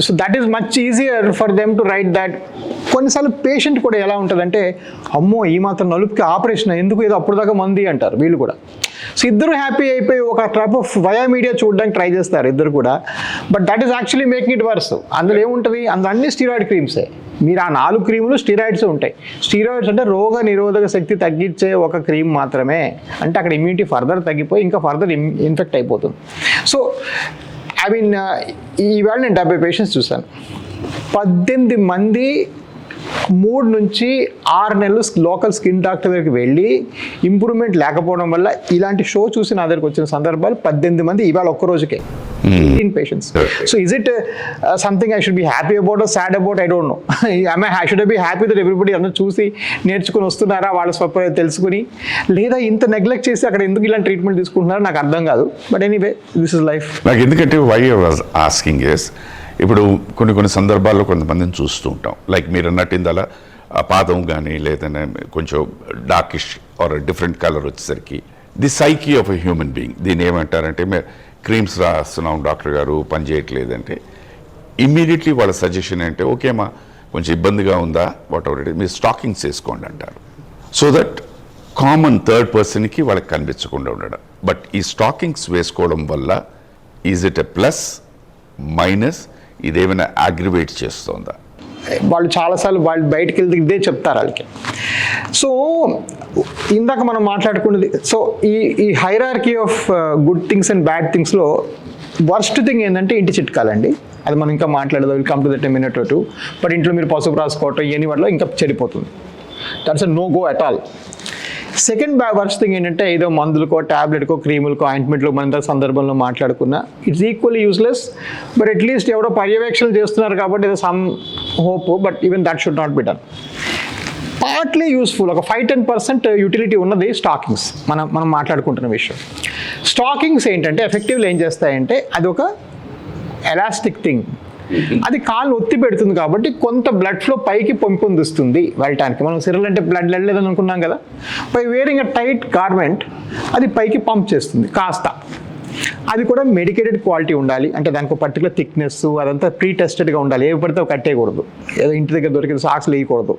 so that is much easier for them to write that. కొన్నిసార్లు పేషెంట్ కూడా ఎలా ఉంటుందంటే, అమ్మో ఈ మాత్రం నలుపుకి ఆపరేషన్ ఎందుకు, ఏదో అప్పుడు దాకా మంది అంటారు వీళ్ళు కూడా. సో ఇద్దరు హ్యాపీ అయిపోయి ఒక టైప్ ఆఫ్ వయా మీడియా చూడడానికి ట్రై చేస్తారు ఇద్దరు కూడా. But that is actually making it worse. అందులో ఏముంటుంది, అందులో అన్ని స్టీరాయిడ్ క్రీమ్సే. మీరు ఆ 4 క్రీములు స్టీరాయిడ్స్ ఉంటాయి. స్టీరాయిడ్స్ అంటే రోగ నిరోధక శక్తి తగ్గించే ఒక క్రీమ్ మాత్రమే. అంటే అక్కడ ఇమ్యూనిటీ ఫర్దర్ తగ్గిపోయి ఇంకా ఫర్దర్ ఇన్ఫెక్ట్ అయిపోతుంది. సో ఐ మీన్ ఈవేళ నేను 70 పేషెంట్స్ చూశాను. 18 మంది 3 నుంచి 6 నెలలు లోకల్ స్కిన్ డాక్టర్ దగ్గరికి వెళ్ళి ఇంప్రూవ్మెంట్ లేకపోవడం వల్ల ఇలాంటి షో చూసి నా దగ్గరికి వచ్చిన సందర్భాలు 18 మంది ఇవాళ ఒక్క రోజుకే. 18 patients. So is it something I should be happy about or sad about? I don't know. I should be happy that everybody అందరూ చూసి నేర్చుకుని వస్తున్నారా, వాళ్ళ స్వప్న తెలుసుకుని, లేదా ఇంత నెగ్లెక్ట్ చేసి అక్కడ ఎందుకు ఇలాంటి ట్రీట్మెంట్ తీసుకుంటున్నారో నాకు అర్థం కాదు. But anyway this is life. నాకు ఎందుకంటే why I was asking is, ఇప్పుడు కొన్ని సందర్భాల్లో కొంతమందిని చూస్తూ ఉంటాం. లైక్ మీరు అన్నట్టు ఇందలా పాదం కానీ లేదంటే కొంచెం డార్కిష్ ఆర్ డిఫరెంట్ కలర్ వచ్చేసరికి the psyche of a human being, దీన్ని ఏమంటారంటే క్రీమ్స్ రాస్తున్నాం డాక్టర్ గారు పని చేయట్లేదంటే ఇమ్మీడియట్లీ వాళ్ళ సజెషన్ అంటే ఓకేమా కొంచెం ఇబ్బందిగా ఉందా వాట్ ఎవర్ ఇట్ మీరు స్టాకింగ్స్ వేసుకోండి అంటారు. సో దట్ కామన్ థర్డ్ పర్సన్కి వాళ్ళకి కనిపించకుండా ఉండడం. బట్ ఈ స్టాకింగ్స్ వేసుకోవడం వల్ల is it a plus minus, ఇదేమైనా అగ్రివేట్ చేస్తుందా? వాళ్ళు చాలాసార్లు వాళ్ళు బయటికి వెళ్తే ఇదే చెప్తారు వాళ్ళకి. సో ఇందాక మనం మాట్లాడుకున్నది, సో ఈ hierarchy of good things and bad థింగ్స్లో వర్స్ట్ థింగ్ ఏంటంటే ఇంటి చిట్కాలండి. అది మనం ఇంకా మాట్లాడదాం, will come to that minute too. But ఇంట్లో మీరు పసుపు రాసుకోవటం ఇవన్నీ వల్ల ఇంకా చెడిపోతుంది. That's no go at all. Second worst thing ఏంటంటే ఏదో మందులకో ట్యాబ్లెట్కో క్రీములకో ఆయింట్మెంట్లో మన సందర్భంలో మాట్లాడుకున్నా it's equally useless. But at least ఎవరో పర్యవేక్షణలు చేస్తున్నారు కాబట్టి ఏదో some hope, but even that should not be done. Partly useful, ఒక 5-10% యూటిలిటీ ఉన్నది స్టాకింగ్స్. మనం మాట్లాడుకుంటున్న విషయం. స్టాకింగ్స్ ఏంటంటే ఎఫెక్టివ్లీ ఏం చేస్తాయంటే అది ఒక ఎలాస్టిక్ థింగ్, అది కాళ్ళు ఒత్తి పెడుతుంది కాబట్టి కొంత బ్లడ్ ఫ్లో పైకి పొందుతుంది వెళ్ళటానికి. మనం సిరల్ అంటే బ్లడ్ వెళ్ళలేదని అనుకున్నాం కదా, by wearing a tight garment అది పైకి పంప్ చేస్తుంది కాస్త. అది కూడా మెడికేటెడ్ క్వాలిటీ ఉండాలి, అంటే దానికి ఒక పర్టికులర్ థిక్నెస్ అదంతా ప్రీ టెస్టెడ్గా ఉండాలి. ఏవి పడితే కట్టేయకూడదు, ఏదో ఇంటి దగ్గర దొరికిన సాక్స్ వేయకూడదు.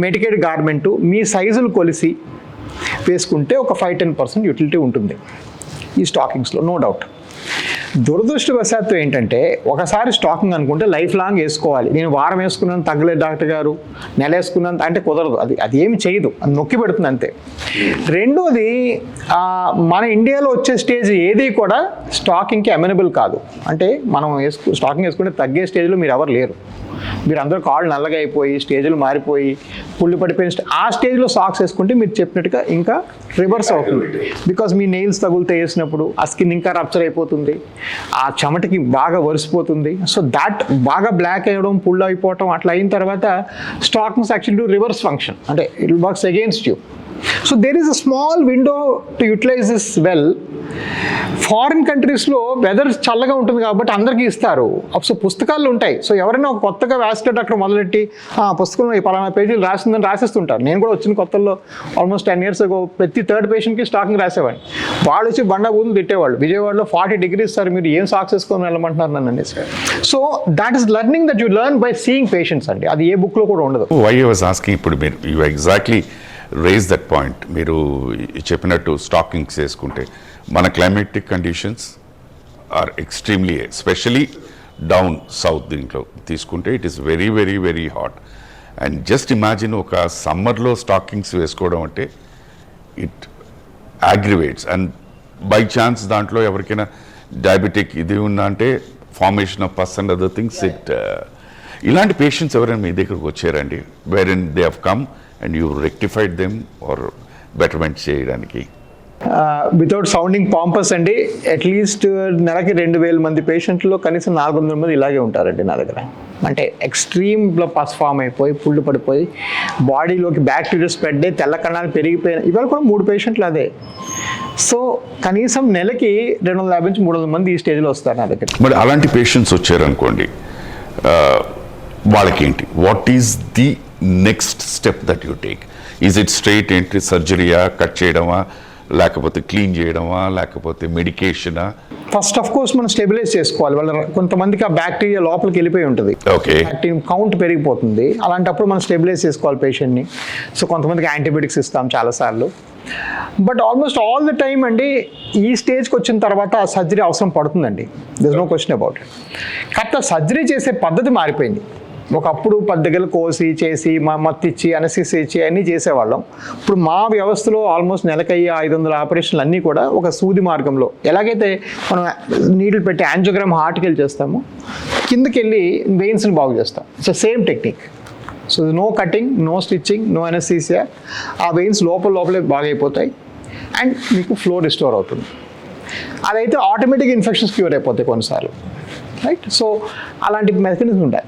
మెడికేటెడ్ గార్మెంటు మీ సైజులు కొలిసి వేసుకుంటే ఒక 5-10% యూటిలిటీ ఉంటుంది ఈ స్టాకింగ్స్లో, నో డౌట్. దురదృష్టవశాత్తు ఏంటంటే ఒకసారి స్టాకింగ్ అనుకుంటే లైఫ్ లాంగ్ వేసుకోవాలి. నేను వారం వేసుకున్నాను తగ్గలేదు డాక్టర్ గారు, నెల వేసుకున్నాను అంటే కుదరదు. అది ఏమి చేయదు, అది నొక్కి పెడుతుంది అంతే. రెండోది, మన ఇండియాలో వచ్చే స్టేజ్ ఏది కూడా స్టాకింగ్కి అమెనబుల్ కాదు. అంటే మనం స్టాకింగ్ వేసుకుంటే తగ్గే స్టేజ్లో మీరు ఎవరు లేరు. మీరు అందరూ కాళ్ళు నల్లగా అయిపోయి స్టేజ్లు మారిపోయి పుళ్ళు పడిపోయిన ఆ స్టేజ్లో సాక్స్ వేసుకుంటే మీరు చెప్పినట్టుగా ఇంకా రివర్స్ అవుతుంది. బికాజ్ మీ నెయిల్స్ తగులుతే వేసినప్పుడు ఆ స్కిన్ ఇంకా రప్చర్ అయిపోతుంది, ఆ చెమటకి బాగా వరిసిపోతుంది. సో దాట్ బాగా బ్లాక్ అయ్యడం, పుళ్ళు అయిపోవటం అట్లా అయిన తర్వాత stockings actually do reverse function, అంటే it works against you. So there is a small window to utilize this well. Foreign కంట్రీస్లో వెదర్ చల్లగా ఉంటుంది కాబట్టి అందరికీ ఇస్తారు. సో పుస్తకాలు ఉంటాయి. సో ఎవరైనా ఒక కొత్తగా వ్యాస్కులర్ డాక్టర్ మొదలెట్టి పుస్తకంలో ఈ పలానా పేజీలు రాసిందని రాసేస్తుంటారు. నేను కూడా వచ్చిన కొత్తల్లో ఆల్మోస్ట్ 10 years ago ప్రతి థర్డ్ పేషెంట్కి స్టాకింగ్ రాసేవాడిని. వాళ్ళు వచ్చి బండ బూతులు తిట్టేవాళ్ళు, విజయవాడలో 40 degrees సార్ మీరు ఏం సాక్స్ వేసుకొని వెళ్ళమంటున్నారు నన్ను అనేసి. So that is learning that you learn by seeing patients అండి. అది ఏ బుక్లో కూడా ఉండదు. వై ఐ వాజ్ ఆస్కింగ్, ఇప్పుడు మీరు you exactly raise that point. మీరు చెప్పినట్టు స్టాకింగ్స్ వేసుకుంటే మన climatic conditions are extremely, especially down south దీంట్లో తీసుకుంటే it is very very very hot. And just imagine ఒక సమ్మర్లో స్టాకింగ్స్ వేసుకోవడం అంటే it aggravates. And by chance దాంట్లో ఎవరికైనా డయాబెటిక్ ఇది ఉన్నా అంటే formation of pus and other things ఇలాంటి పేషెంట్స్ ఎవరైనా మీ దగ్గరకు వచ్చారండి, where in they have come and you rectified them are betterment చేయడానికి? వితౌట్ సౌండింగ్ పాంపస్ అండి, అట్లీస్ట్ నెలకి 2000 మంది పేషెంట్లో కనీసం 400 మంది ఇలాగే ఉంటారండి నా దగ్గర. అంటే ఎక్స్ట్రీమ్లో పస్ ఫామ్ అయిపోయి పుళ్ళు పడిపోయి బాడీలోకి బ్యాక్టీరియా స్ప్రెడ్ అయ్యి తెల్ల కణాలు పెరిగిపోయినాయి. ఇవాళ కూడా 3 పేషెంట్లు అదే. సో కనీసం నెలకి 250-300 మంది ఈ స్టేజ్లో వస్తారు నా దగ్గర. మరి అలాంటి పేషెంట్స్ వచ్చారనుకోండి, వాళ్ళకేంటి, what is the next step that you take? Is it straight ఏంటి సర్జరీయా, కట్ చేయడమా, లేకపోతే క్లీన్ చేయడమా, లేకపోతే మెడికేషనా? ఫస్ట్ ఆఫ్ కోర్స్ మనం స్టెబిలైజ్ చేసుకోవాలి. వాళ్ళ కొంతమందికి ఆ బ్యాక్టీరియా లోపలికి వెళ్ళిపోయి ఉంటుంది, ఓకే, బ్యాక్టీరియా కౌంట్ పెరిగిపోతుంది. అలాంటప్పుడు మనం స్టెబిలైజ్ చేసుకోవాలి పేషెంట్ని. సో కొంతమందికి యాంటీబయాటిక్స్ ఇస్తాం చాలాసార్లు. But almost all the time అండి ఈ స్టేజ్కి వచ్చిన తర్వాత సర్జరీ అవసరం పడుతుందండి, this no question about it. కాకపోతే సర్జరీ చేసే పద్ధతి మారిపోయింది. ఒకప్పుడు 10 దగ్గర కోసి చేసి మత్తిచ్చి అనసిస్ ఇచ్చి అన్నీ చేసేవాళ్ళం. ఇప్పుడు మా వ్యవస్థలో ఆల్మోస్ట్ నెలకయ్యే 500 ఆపరేషన్లు అన్నీ కూడా ఒక సూది మార్గంలో, ఎలాగైతే మనం నీడిల్ పెట్టి యాంజియోగ్రామ్ హార్ట్కి వెళ్ళి చేస్తామో కిందకి వెళ్ళి వెయిన్స్ని బాగు చేస్తాం. It's same technique. So no cutting, no stitching, no anaesthesia. ఆ వెయిన్స్ లోపలే బాగైపోతాయి అండ్ మీకు ఫ్లో రిస్టోర్ అవుతుంది. అదైతే ఆటోమేటిక్ ఇన్ఫెక్షన్స్ క్యూర్ అయిపోతాయి కొన్నిసార్లు, రైట్? సో అలాంటి మెకానిజం ఉంటాయి.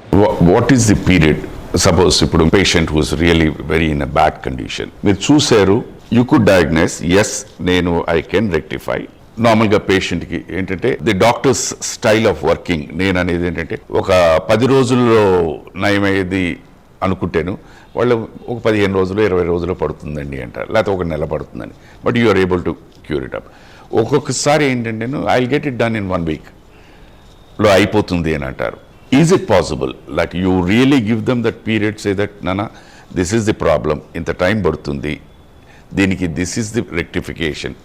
What is the period? Suppose ఇప్పుడు patient who's really very in a bad condition, మీరు చూశారు, యూ కుడ్ డయాగ్నైజ్, ఎస్ నేను ఐ కెన్ రెక్టిఫై. నార్మల్గా పేషెంట్కి ఏంటంటే the doctor's style of working, నేను అనేది ఏంటంటే ఒక 10 రోజుల్లో నయమయ్యేది అనుకుంటేను వాళ్ళు ఒక 15 రోజులు 20 రోజులు పడుతుందండి అంటారు, లేకపోతే 1 నెల పడుతుందని. But you are able to cure it up. ఒక్కొక్కసారి ఏంటంటే I will get it done in 1 week లో అయిపోతుంది అని అంటారు. Is it possible? Like you really give them that period, say that నానా దిస్ ఈస్ ది ప్రాబ్లమ్, ఇంత time పడుతుంది, దీనికి this is the rectification,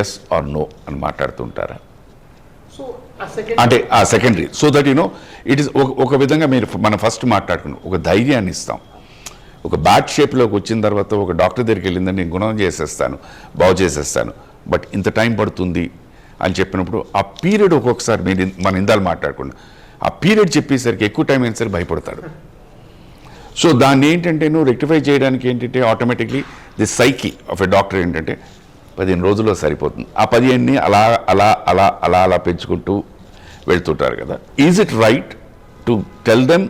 yes or no అని మాట్లాడుతుంటారా? అంటే ఆ secondary, so that no it is ఒక విధంగా మీరు మనం ఫస్ట్ మాట్లాడుకున్నాం, ఒక ధైర్యాన్ని ఇస్తాం. ఒక బ్యాడ్ షేప్లోకి వచ్చిన తర్వాత ఒక డాక్టర్ దగ్గరికి వెళ్ళిందని నేను గుణం చేసేస్తాను, బాగు చేసేస్తాను, బట్ ఇంత టైం పడుతుంది అని చెప్పినప్పుడు ఆ పీరియడ్ ఒక్కొక్కసారి మనం ఇందాలు మాట్లాడుకున్నాం, ఆ పీరియడ్ చెప్పేసరికి ఎక్కువ టైం అయిన సరే భయపడతాడు. సో దాన్ని ఏంటంటే నువ్వు రెక్టిఫై చేయడానికి ఏంటంటే automatically the psyche of a doctor ఏంటంటే 15 రోజుల్లో సరిపోతుంది. ఆ 15ని అలా అలా అలా అలా అలా పెంచుకుంటూ వెళ్తుంటారు కదా. Is it right to tell them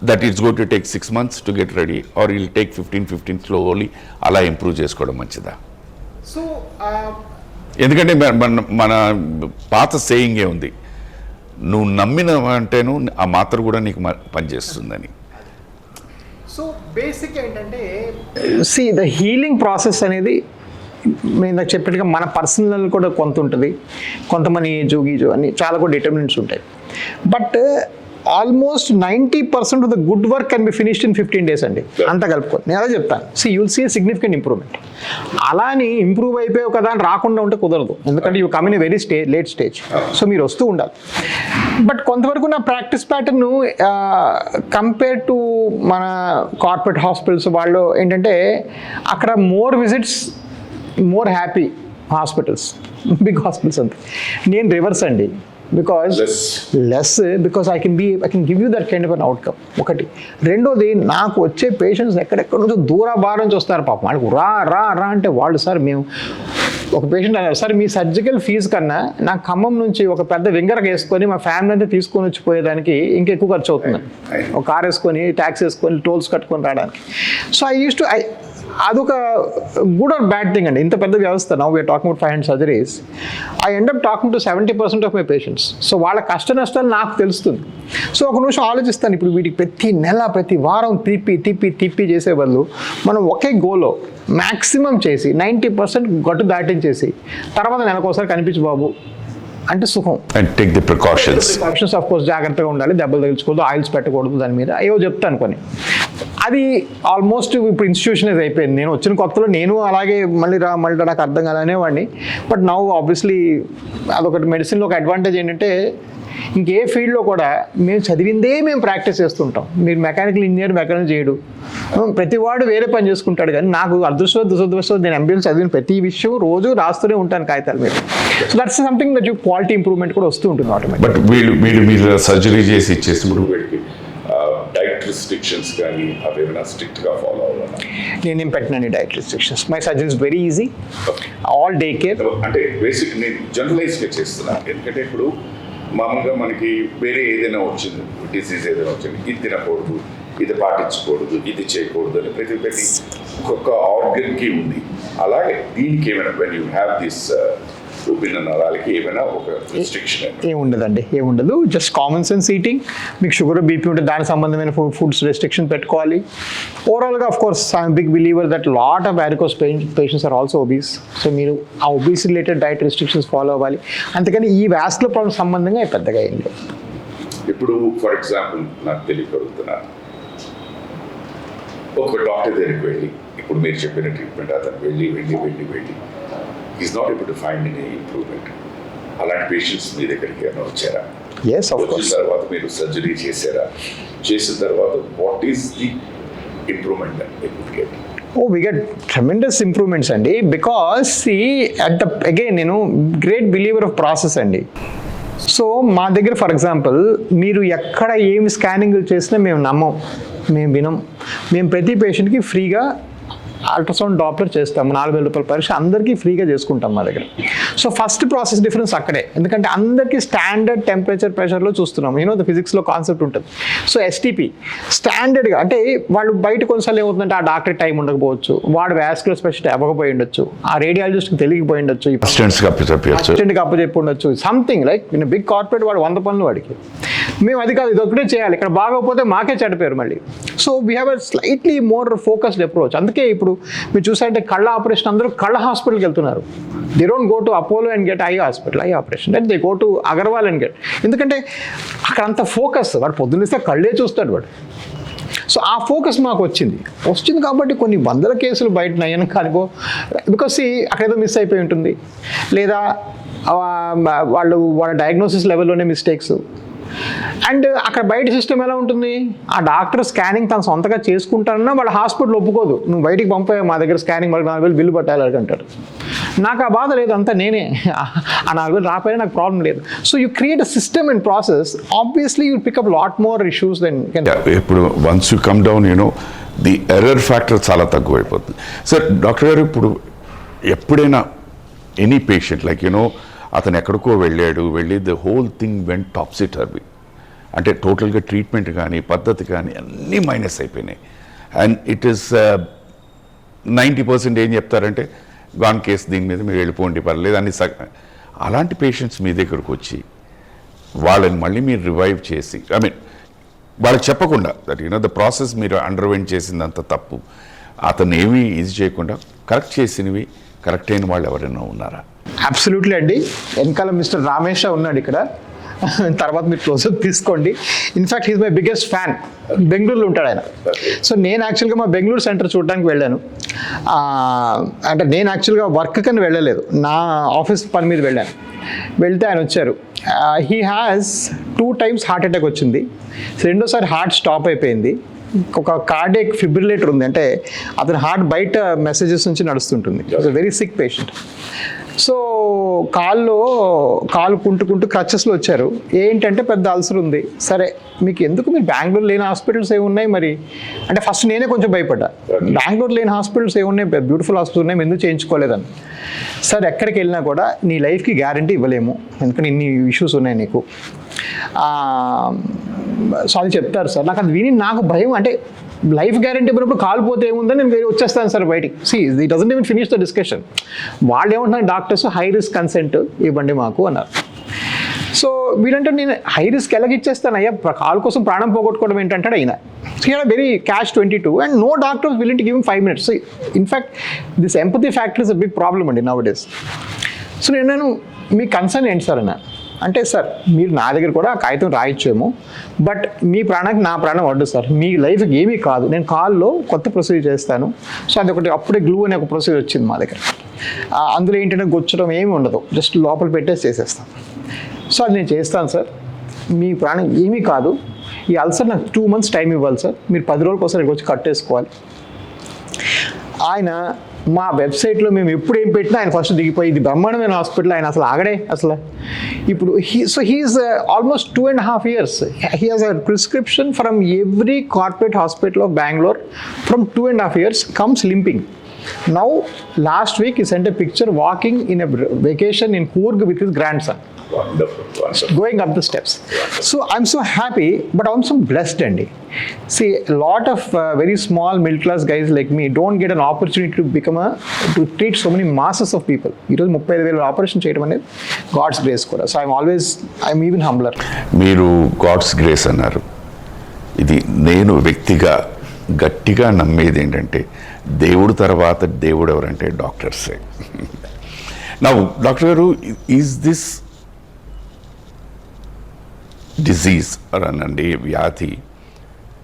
that it's going to take 6 months to get ready, or will take 15 slowly అలా ఇంప్రూవ్ చేసుకోవడం మంచిదా? సో ఎందుకంటే మన పాత సేయింగే ఉంది, నువ్వు నమ్మిన అంటేను ఆ మాత్ర కూడా నీకు పనిచేస్తుందని. సో బేసిక్ ఏంటంటే ద హీలింగ్ ప్రాసెస్ అనేది నేను ఇందాక చెప్పినట్టుగా మన పర్సనల్ కూడా కొంత ఉంటుంది, కొంతమంది ఏజు గీజు అని చాలా కూడా డిటర్మినెంట్స్ ఉంటాయి. But almost 90% of the good work can be finished in 15 days అండి, అంతా కలుపుకొని. నేను అదే చెప్తాను, you will see significant improvement. అలా అని ఇంప్రూవ్ అయిపోయావు కదా అని రాకుండా ఉంటే కుదరదు, ఎందుకంటే you come in very late stage. So మీరు వస్తూ ఉండాలి. బట్ కొంతవరకు నా ప్రాక్టీస్ ప్యాటర్న్ కంపేర్ టు మన కార్పొరేట్ హాస్పిటల్స్ వాళ్ళు ఏంటంటే అక్కడ more visits, more happy hospitals, big hospitals అంతే. నేను రివర్స్ అండి, because less because I can give you that kind of an outcome. ఒకటి. రెండోది, నాకు వచ్చే పేషెంట్స్ ఎక్కడెక్కడ నుంచో దూరాభారం నుంచి వస్తారు పాపం. వాళ్ళకి రా రా రా అంటే వాళ్ళు, సార్ మేము ఒక పేషెంట్ అన్నారు, సార్ మీ సర్జికల్ ఫీజు కన్నా నాకు ఖమ్మం నుంచి ఒక పెద్ద వింగర్కి వేసుకొని మా ఫ్యామిలీ అంతా తీసుకొని వచ్చిపోయేదానికి ఇంకా ఎక్కువ ఖర్చు అవుతుంది. ఒక కార్ వేసుకొని, ట్యాక్సీ వేసుకొని, టోల్స్ కట్టుకొని రావడానికి. సో అదొక గుడ్ ఆర్ బ్యాడ్ థింగ్ అండి. ఇంత పెద్ద వ్యవస్థ, now we're talking about 500 surgeries. I end up talking to 70% of my patients. So వాళ్ళ కష్ట నష్టాలు నాకు తెలుస్తుంది. సో ఒక నిమిషం ఆలోచిస్తాను, ఇప్పుడు వీటికి ప్రతి నెల ప్రతి వారం తిప్పి చేసే బదులు మనం ఒకే గోలో మ్యాక్సిమం చేసి 90% గట్టు దాటించేసి తర్వాత నెలకోసారి కనిపించు బాబు అంటే సుఖం. And take the precautions of course, జాగ్రత్తగా ఉండాలి, దెబ్బలు తగిలించుకోవద్దు, ఆయిల్స్ పెట్టకూడదు, దాని మీద అయ్యో చెప్తాను కొన్ని. అది ఆల్మోస్ట్ ఇప్పుడు ఇన్స్టిట్యూషనైజ్ అయిపోయింది. నేను వచ్చిన కొత్తలో నేను అలాగే మళ్ళీ నాకు అర్థం కాదనేవాడిని. బట్ నౌ ఆబ్వియస్లీ అదొకటి మెడిసిన్లో ఒక అడ్వాంటేజ్ ఏంటంటే ఇంకే ఫీల్డ్లో కూడా మేము చదివిందే మేము ప్రాక్టీస్ చేస్తుంటాం. మీరు మెకానికల్ ఇంజనీర్ మెకానికల్ చేయడు, ప్రతి వాడు వేరే పని చేసుకుంటాడు. కానీ నాకు దురదృష్టం నేను ఎంబీఏ చదివిన ప్రతి విషయం రోజు రాస్తూనే ఉంటాను కాగితాల మీద. So that's something that quality improvement కూడా వస్తూ ఉంటుంది ఆటోమేటిక్. బట్ మీరు సర్జరీ చేసి ఇచ్చేసినప్పుడు వీడికి డైట్ రిస్ట్రిక్షన్స్ కానీ అవేమైనా స్ట్రిక్ట్గా ఫాలో అవ్వాలి? నేనేం పెట్టినండి diet restrictions. My surgery is very easy, all day care. అంటే బేసిక్ నేను జనరలైజ్గా చేస్తున్నాను, ఎందుకంటే ఇప్పుడు మామూలుగా మనకి వేరే ఏదైనా వచ్చింది, డిసీజ్ ఏదైనా వచ్చింది, ఇది తినకూడదు, ఇది పాటించకూడదు, ఇది చేయకూడదు అని ప్రతి ఒక్కొక్క ఆర్గన్కి ఉంది. అలాగే దీనికి ఏమైనా వెన్ యూ హ్యావ్ దిస్ ఊపిన నరాలకి ఏమైనా ఒక రిస్ట్రిక్షన్? ఏముండదు, జస్ట్ కామన్ సెన్స్ ఈటింగ్. మీకు షుగర్ బీపీ ఉంటే దానికి సంబంధమైన ఫుడ్స్ రెస్ట్రిక్షన్ పెట్టుకోవాలి. ఓవరాల్గా of course I'm big believer that lot of varicose patients are also obese. So మీరు ఆ obese related diet restrictions follow అవ్వాలి. అంతేకాని ఈ వాస్కులర్ ప్రాబ్లమ్ సంబంధంగా పెద్దగా ఏం లేదు. ఇప్పుడు ఫర్ ఎగ్జాంపుల్ నాకు తెలియగలుగుతున్నాను, ఒక డాక్టర్ దగ్గరికి వెళ్ళి ఇప్పుడు మీరు చెప్పిన ట్రీట్మెంట్ అతను వెళ్ళి is not able to find any improvement. అలాంటి పేషెంట్స్ మీ దగ్గరికి ఏమైనా వచ్చారా? Yes, of course. తర్వాత మీరు సర్జరీ చేశారా? చేసిన తర్వాత what is the improvement that they could get? We get tremendous improvements అండి. బికాస్ again నేను గ్రేట్ బిలీవర్ ఆఫ్ ప్రాసెస్ అండి. సో మా దగ్గర ఫర్ ఎగ్జాంపుల్ మీరు ఎక్కడ ఏమి స్కానింగ్లు చేసినా మేము నమ్మం, మేము వినం. మేము ప్రతి పేషెంట్కి ఫ్రీగా అల్ట్రాసౌండ్ డాప్లర్ చేస్తాము. 4,000 రూపాయల పరీక్ష అందరికీ ఫ్రీగా చేసుకుంటాం మా దగ్గర. సో ఫస్ట్ ప్రాసెస్ డిఫరెన్స్ అక్కడే, ఎందుకంటే అందరికీ స్టాండర్డ్ టెంపరేచర్ ప్రెషర్లో చూస్తున్నాం. ద ఫిజిక్స్లో కాన్సెప్ట్ ఉంటుంది. సో ఎస్టీపీ స్టాండర్డ్గా, అంటే వాళ్ళు బయట కొన్నిసార్లు ఏమవుతుందంటే ఆ డాక్టర్ టైం ఉండకపోవచ్చు, వాడు వాస్కులర్ స్పెషలిస్ట్ అవ్వకపోయి ఉండొచ్చు, ఆ రేడియాలజిస్ట్కి తెలియకపోయి ఉండొచ్చు, అసిస్టెంట్కి అప్పచెప్పి ఉండొచ్చు, something like in big corporate వాడు 100 పనులు వాడికి. మేము అది కాదు, ఇది ఒకటే చేయాలి, ఇక్కడ బాగోకపోతే మాకే చెడ్డపేరు మళ్ళీ. So we have a slightly more focused approach. అందుకే ఇప్పుడు మీరు చూసారంటే కళ్ళ ఆపరేషన్ అందరూ కళ్ళ హాస్పిటల్కి వెళ్తున్నారు. They don't go to Apollo and get eye hospital, eye operation. And they go to Agarwal and get, ఎందుకంటే అక్కడ అంత ఫోకస్. వాడు పొద్దున్నేస్తే కళ్ళే చూస్తాడు వాడు. సో ఆ ఫోకస్ మాకు వచ్చింది కాబట్టి కొన్ని వందల కేసులు బయట నయ్యాను కానికో, బికాస్ అక్కడ ఏదో మిస్ అయిపోయి ఉంటుంది, లేదా వాళ్ళ డయాగ్నోసిస్ లెవెల్లోనే మిస్టేక్స్. అండ్ అక్కడ బయట సిస్టమ్ ఎలా ఉంటుంది, ఆ డాక్టర్ స్కానింగ్ తను సొంతగా చేసుకుంటానన్నా వాళ్ళ హాస్పిటల్ ఒప్పుకోదు, నువ్వు బయటికి పంపావు మా దగ్గర స్కానింగ్ వాళ్ళకి 4,000 బిల్లు పట్టాలి అంటారు. నాకు ఆ బాధ లేదు, అంతా నేనే, ఆ 4,000 రాకపోయినా నాకు ప్రాబ్లం లేదు. So you create a system and process, obviously you pick up lot more issues then. ఇప్పుడు once you come down the error factor చాలా తక్కువైపోతుంది. సార్ డాక్టర్ గారు, ఇప్పుడు ఎప్పుడైనా ఎనీ పేషెంట్ లైక్ అతను ఎక్కడికో వెళ్ళి the whole thing went topsy turvy, అంటే టోటల్గా ట్రీట్మెంట్ కానీ పద్ధతి కానీ అన్నీ మైనస్ అయిపోయినాయి. అండ్ ఇట్ ఈస్ 90% ఏం చెప్తారంటే గాన్ కేసు, దీని మీద మీరు వెళ్ళిపోండి పర్లేదు అని. అలాంటి పేషెంట్స్ మీ దగ్గరకు వచ్చి వాళ్ళని మళ్ళీ మీరు రివైవ్ చేసి, ఐ మీన్ వాళ్ళకి చెప్పకుండా దట్ ద ప్రాసెస్ మీరు అండర్వెంట్ చేసిందంత తప్పు, అతను ఏమీ ఇది చేయకుండా కరెక్ట్ చేసినవి కరెక్ట్ అయిన వాళ్ళు ఎవరైనా ఉన్నారా? అబ్సల్యూట్లీ అండి. వెనకాల మిస్టర్ రామేష్ ఉన్నాడు ఇక్కడ, తర్వాత మీరు క్లోజప్ తీసుకోండి. In fact he's my biggest fan. బెంగళూరులో ఉంటాడు ఆయన. సో నేను యాక్చువల్గా మా బెంగళూరు సెంటర్ చూడడానికి వెళ్ళాను. అంటే నేను యాక్చువల్గా వర్క్ కని వెళ్ళలేదు, నా ఆఫీస్ పని మీద వెళ్ళాను. వెళ్తే ఆయన వచ్చారు. He has 2 times heart attack వచ్చింది. రెండోసారి హార్ట్ స్టాప్ అయిపోయింది. ఒక కార్డియక్ ఫిబ్రిలేటర్ ఉంది, అంటే అతని హార్ట్ బయట మెసేజెస్ నుంచి నడుస్తుంటుంది. It's very sick patient. So కాలు కుంటుకుంటూ క్రచెస్లో వచ్చారు. ఏంటంటే పెద్ద అల్సర్ ఉంది. సరే మీకు ఎందుకు, మీరు బెంగళూరు లేని హాస్పిటల్స్ ఏమున్నాయి మరి అంటే ఫస్ట్ నేనే కొంచెం భయపడ్డా. బెంగళూరు లేని హాస్పిటల్స్ ఏమున్నాయి, బ్యూటిఫుల్ హాస్పిటల్స్ ఉన్నాయి, ఎందుకు చేయించుకోలేదని. సరే ఎక్కడికి వెళ్ళినా కూడా నీ లైఫ్కి గ్యారంటీ ఇవ్వలేము, ఎందుకంటే ఇన్ని ఇష్యూస్ ఉన్నాయి నీకు. సో అది చెప్తారు సార్. నాకు అది విని నాకు భయం, అంటే లైఫ్ గ్యారంటీ ఇవ్వనప్పుడు కాలిపోతే ఏముందని నేను వచ్చేస్తాను సార్ బయటికి. It doesn't even finish the discussion. వాళ్ళు ఏమంటున్నారు డాక్టర్స్, హై రిస్క్ కన్సెంట్ ఇవ్వండి మాకు అన్నారు. సో వీడంటే నేను హై రిస్క్ ఎలాగ ఇచ్చేస్తాను అయ్యా, కాలు కోసం ప్రాణం పోగొట్టుకోవడం ఏంటంటాడు ఆయన. So very catch-22 and no doctors willing to give 5 minutes. So in fact this empathy factor is a big problem అండి నౌ డేస్. సో నేను మీ కన్సర్న్ ఏంటి సార్ అన్న అంటే, సార్ మీరు నా దగ్గర కూడా ఆ కాగితం రాయొచ్చేమో, బట్ మీ ప్రాణానికి నా ప్రాణం వడ్డు సార్, మీ లైఫ్కి ఏమీ కాదు, నేను కాల్లో కొత్త ప్రొసీజర్ చేస్తాను. సో అది ఒకటి అప్పుడే గ్లూ అనే ఒక ప్రొసీజర్ వచ్చింది మా దగ్గర. అందులో ఏంటంటే గుచ్చడం ఏమీ ఉండదు, జస్ట్ లోపల పెట్టేసి చేసేస్తాను. సో అది నేను చేస్తాను సార్, మీ ప్రాణం ఏమీ కాదు, ఈ అల్సర్ నాకు 2 months టైం ఇవ్వాలి సార్, మీరు 10 రోజులకి ఒకసారి వచ్చి కట్టేసుకోవాలి. ఆయన మా వెబ్సైట్లో మేము ఎప్పుడు ఏం పెట్టినా ఆయన ఫస్ట్ దిగిపోయి, ఇది బ్రహ్మాండమైన హాస్పిటల్, ఆయన అసలు ఆగడే అసలు. ఇప్పుడు he's almost 2.5 years. He has a prescription from every corporate hospital of Bangalore from 2.5 years comes limping. Now last week he sent a picture walking in a vacation in Coorg with his grandson. Wonderful. Going up the steps. So I'm so happy, but I'm so blessed, Andy. See, a lot of very small middle class guys like me don't get an opportunity to treat so many masses of people. It was 35,000 operation చేయడం అనేది God's grace కూడా. So I'm even humbler. మీరు God's grace అన్నారు. ఇది నేను వ్యక్తిగా గట్టిగా నమ్మేది ఏంటంటే, దేవుడు తర్వాత దేవుడు ఎవరంటే డాక్టర్సే. నా డాక్టర్ గారు, ఈజ్ దిస్ డిజీజ్ అనండి, వ్యాధి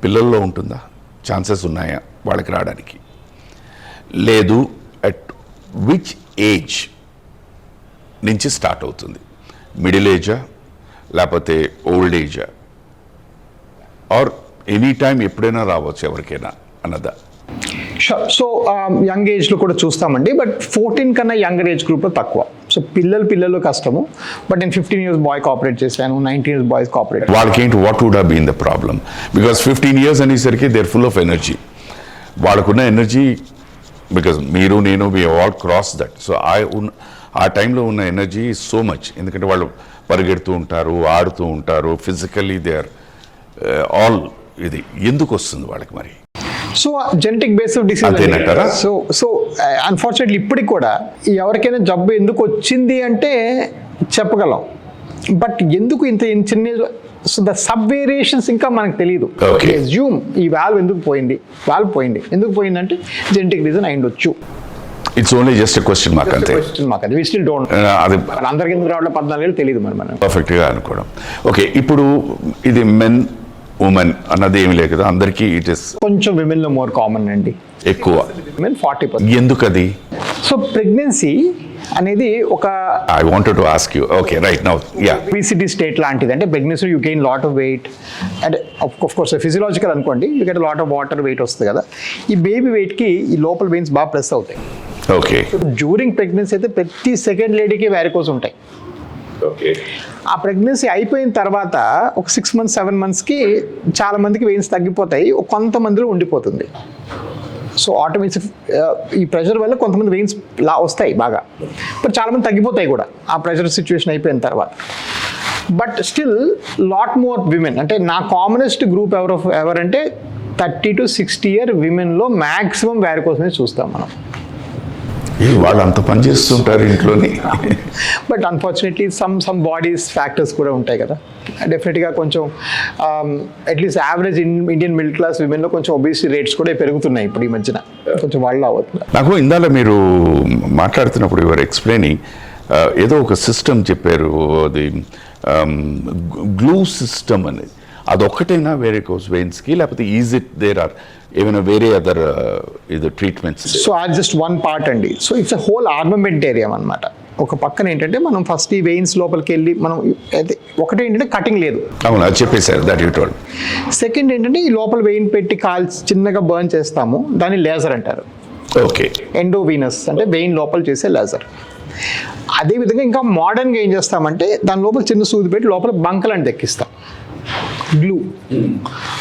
పిల్లల్లో ఉంటుందా? ఛాన్సెస్ ఉన్నాయా వాళ్ళకి రావడానికి? లేదు, అట్ విచ్ ఏజ్ నుంచి స్టార్ట్ అవుతుంది? మిడిల్ ఏజా లేకపోతే ఓల్డ్ ఏజా, ఆర్ ఎనీ టైం ఎప్పుడైనా రావచ్చు ఎవరికైనా అన్నదా? సో యంగ్ ఏజ్లో కూడా చూస్తామండి, బట్ 14 కన్నా యంగర్ ఏజ్ గ్రూప్లో తక్కువ. సో పిల్లలు కష్టము, బట్ నేను 15 years బాయ్కి ఆపరేట్ చేశాను, 19 years బాయ్స్కి ఆపరేట్. వాళ్ళకి ఏంటి, what would have been the problem? Because 15 years అనేసరికి they are full of energy. వాళ్ళకున్న ఎనర్జీ, బికాస్ మీరు నేను we all cross that. So ఆ టైంలో ఉన్న ఎనర్జీ సో మచ్, ఎందుకంటే వాళ్ళు పరిగెడుతూ ఉంటారు, ఆడుతూ ఉంటారు, ఫిజికల్లీ దే ఆర్ ఆల్. ఇది ఎందుకు వస్తుంది వాళ్ళకి మరి? So genetic base of disease. So unfortunately ఇప్పటికి కూడా ఎవరికైనా జబ్బు ఎందుకు వచ్చింది అంటే చెప్పగలం, బట్ ఎందుకు ఇంత చిన్న, సో ద సబ్ వేరియేషన్స్ ఇంకా మనకు తెలియదు. అజ్యూమ్ ఈ వాల్వ్ ఎందుకు పోయింది, ఎందుకు పోయిందంటే జెనెటిక్ రీజన్ అయ్యుండొచ్చు. It's only just question mark అంతే. We still don't. అది అందరికి ఎందుకు రావడం 14 ఏళ్ళు తెలియదు మరి మనం పర్ఫెక్ట్గా అనుకోవడం. ఓకే, ఇప్పుడు ఇది మెన్ ఉమెన్ అన్నది ఏమి లేదు కదా, అందరికీ ఇట్ ఇస్ కొంచెం విమెన్లో మోర్ కామన్ అండి. ఎక్కువ. విమెన్ 40%. ఎందుకు అది? సో ప్రెగ్నెన్సీ అనేది ఒక I wanted to ask you. Okay, right now yeah. obesity state లాంటిది. అంటే pregnancy you gain lot of weight, and of course physiological అనుకోండి, you get lot of water, weight వస్తుంది కదా. ఈ బేబీ వెయిట్కి ఈ లోపల వెయిన్స్ బాగా ప్రెస్ అవుతాయి. ఓకే. డ్యూరింగ్ ప్రెగ్నెన్సీ అయితే ప్రతి సెకండ్ లేడీకి వ్యారికోస్ ఉంటాయి. ఓకే. ఆ ప్రెగ్నెన్సీ అయిపోయిన తర్వాత ఒక 6 months 7 monthsకి చాలా మందికి వెయిన్స్ తగ్గిపోతాయి, కొంతమందిలో ఉండిపోతుంది. సో ఆటోమేటిక్ ఈ ప్రెషర్ వల్ల కొంతమంది వెయిన్స్ వస్తాయి బాగా, బట్ చాలామంది తగ్గిపోతాయి కూడా ఆ ప్రెషర్ సిచ్యువేషన్ అయిపోయిన తర్వాత. But still lot more women, అంటే నా కామనెస్ట్ గ్రూప్ ఎవరంటే 30 to 60 year విమెన్లో మ్యాక్సిమం వ్యారికోస్ చూస్తాం మనం. వాళ్ళు అంత పని చేస్తుంటారు ఇంట్లోని. But unfortunately some bodies factors కూడా ఉంటాయి కదా. డెఫినెట్గా కొంచెం at least average Indian middle class విమెన్లో కొంచెం ఒబేసిటీ రేట్స్ కూడా పెరుగుతున్నాయి ఇప్పుడు ఈ మధ్యన, కొంచెం వాళ్ళు అవుతుంది. నాకు ఇందాక మీరు మాట్లాడుతున్నప్పుడు యువర్ ఎక్స్ప్లెయినింగ్ ఏదో ఒక సిస్టమ్ చెప్పారు, అది గ్లూ సిస్టమ్ అనేది. అదొక్కటైనా వేరికోస్ వెయిన్స్కి, లేకపోతే ఈజ్ ఇట్ దేర్ ఆర్ ఏమైనా వేరే అదర్ ఇది ట్రీట్మెంట్స్? సో అది జస్ట్ వన్ పార్ట్ అండి. సో ఇట్స్ అ హోల్ ఆర్నమెంటేరియం అనమాట. ఒక పక్కన ఏంటంటే మనం ఫస్ట్ ఈ వెయిన్స్ లోపలికి వెళ్ళి మనం అయితే ఒకటి ఏంటంటే కటింగ్ లేదు. అవును, అది చెప్పేశారు, దట్ యూ టోల్డ్. సెకండ్ ఏంటంటే ఈ లోపల వెయిన్ పెట్టి కాల్చి చిన్నగా బర్న్ చేస్తాము, దాన్ని లేజర్ అంటారు. ఓకే. ఎండోవీనస్ అంటే వెయిన్ లోపల చేసే లేజర్. అదేవిధంగా ఇంకా మోడర్న్గా ఏం చేస్తామంటే దాని లోపల చిన్న సూది పెట్టి లోపల బంకలాంటి దెక్కిస్తాం, గ్లూ.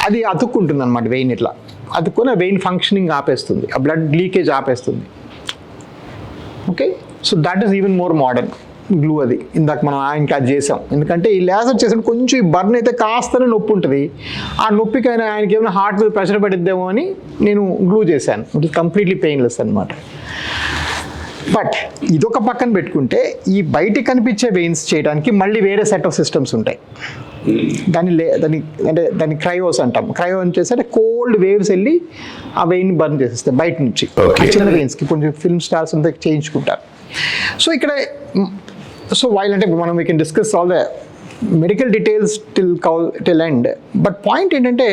అది అతుక్కుంటుంది అనమాట వెయిన్. ఇట్లా అతుక్కుని వెయిన్ ఫంక్షనింగ్ ఆపేస్తుంది, ఆ బ్లడ్ లీకేజ్ ఆపేస్తుంది. Okay, so that is even more modern glue. అది ఇందాక మనం ఇంకా చేసాం, ఎందుకంటే ఈ లేజర్ చేసిన కొంచెం ఈ బర్న్ అయితే కాస్తనే నొప్పి ఉంటుంది. ఆ నొప్పికైనా ఆయనకి ఏమైనా హార్ట్ మీద ప్రెషర్ పడిద్దేమో అని నేను గ్లూ చేశాను. ఇట్ ఇస్ కంప్లీట్లీ పెయిన్లెస్ అనమాట. బట్ ఇదొక పక్కన పెట్టుకుంటే ఈ బయటికి కనిపించే వెయిన్స్ చేయడానికి మళ్ళీ వేరే సెట్ ఆఫ్ సిస్టమ్స్ ఉంటాయి. దాన్ని క్రయోస్ అంటాం. క్రయో అని చేసి అంటే కోల్డ్ వేవ్స్ వెళ్ళి ఆ వెయిన్ బర్న్ చేసేస్తాయి బయట నుంచి. చిన్న వెయిన్స్కి కొంచెం ఫిల్మ్ స్టార్స్ అంతా చేయించుకుంటారు. సో ఇక్కడ సో వైల్ అంటే మనం we can discuss all the medical details till end. But point ఏంటంటే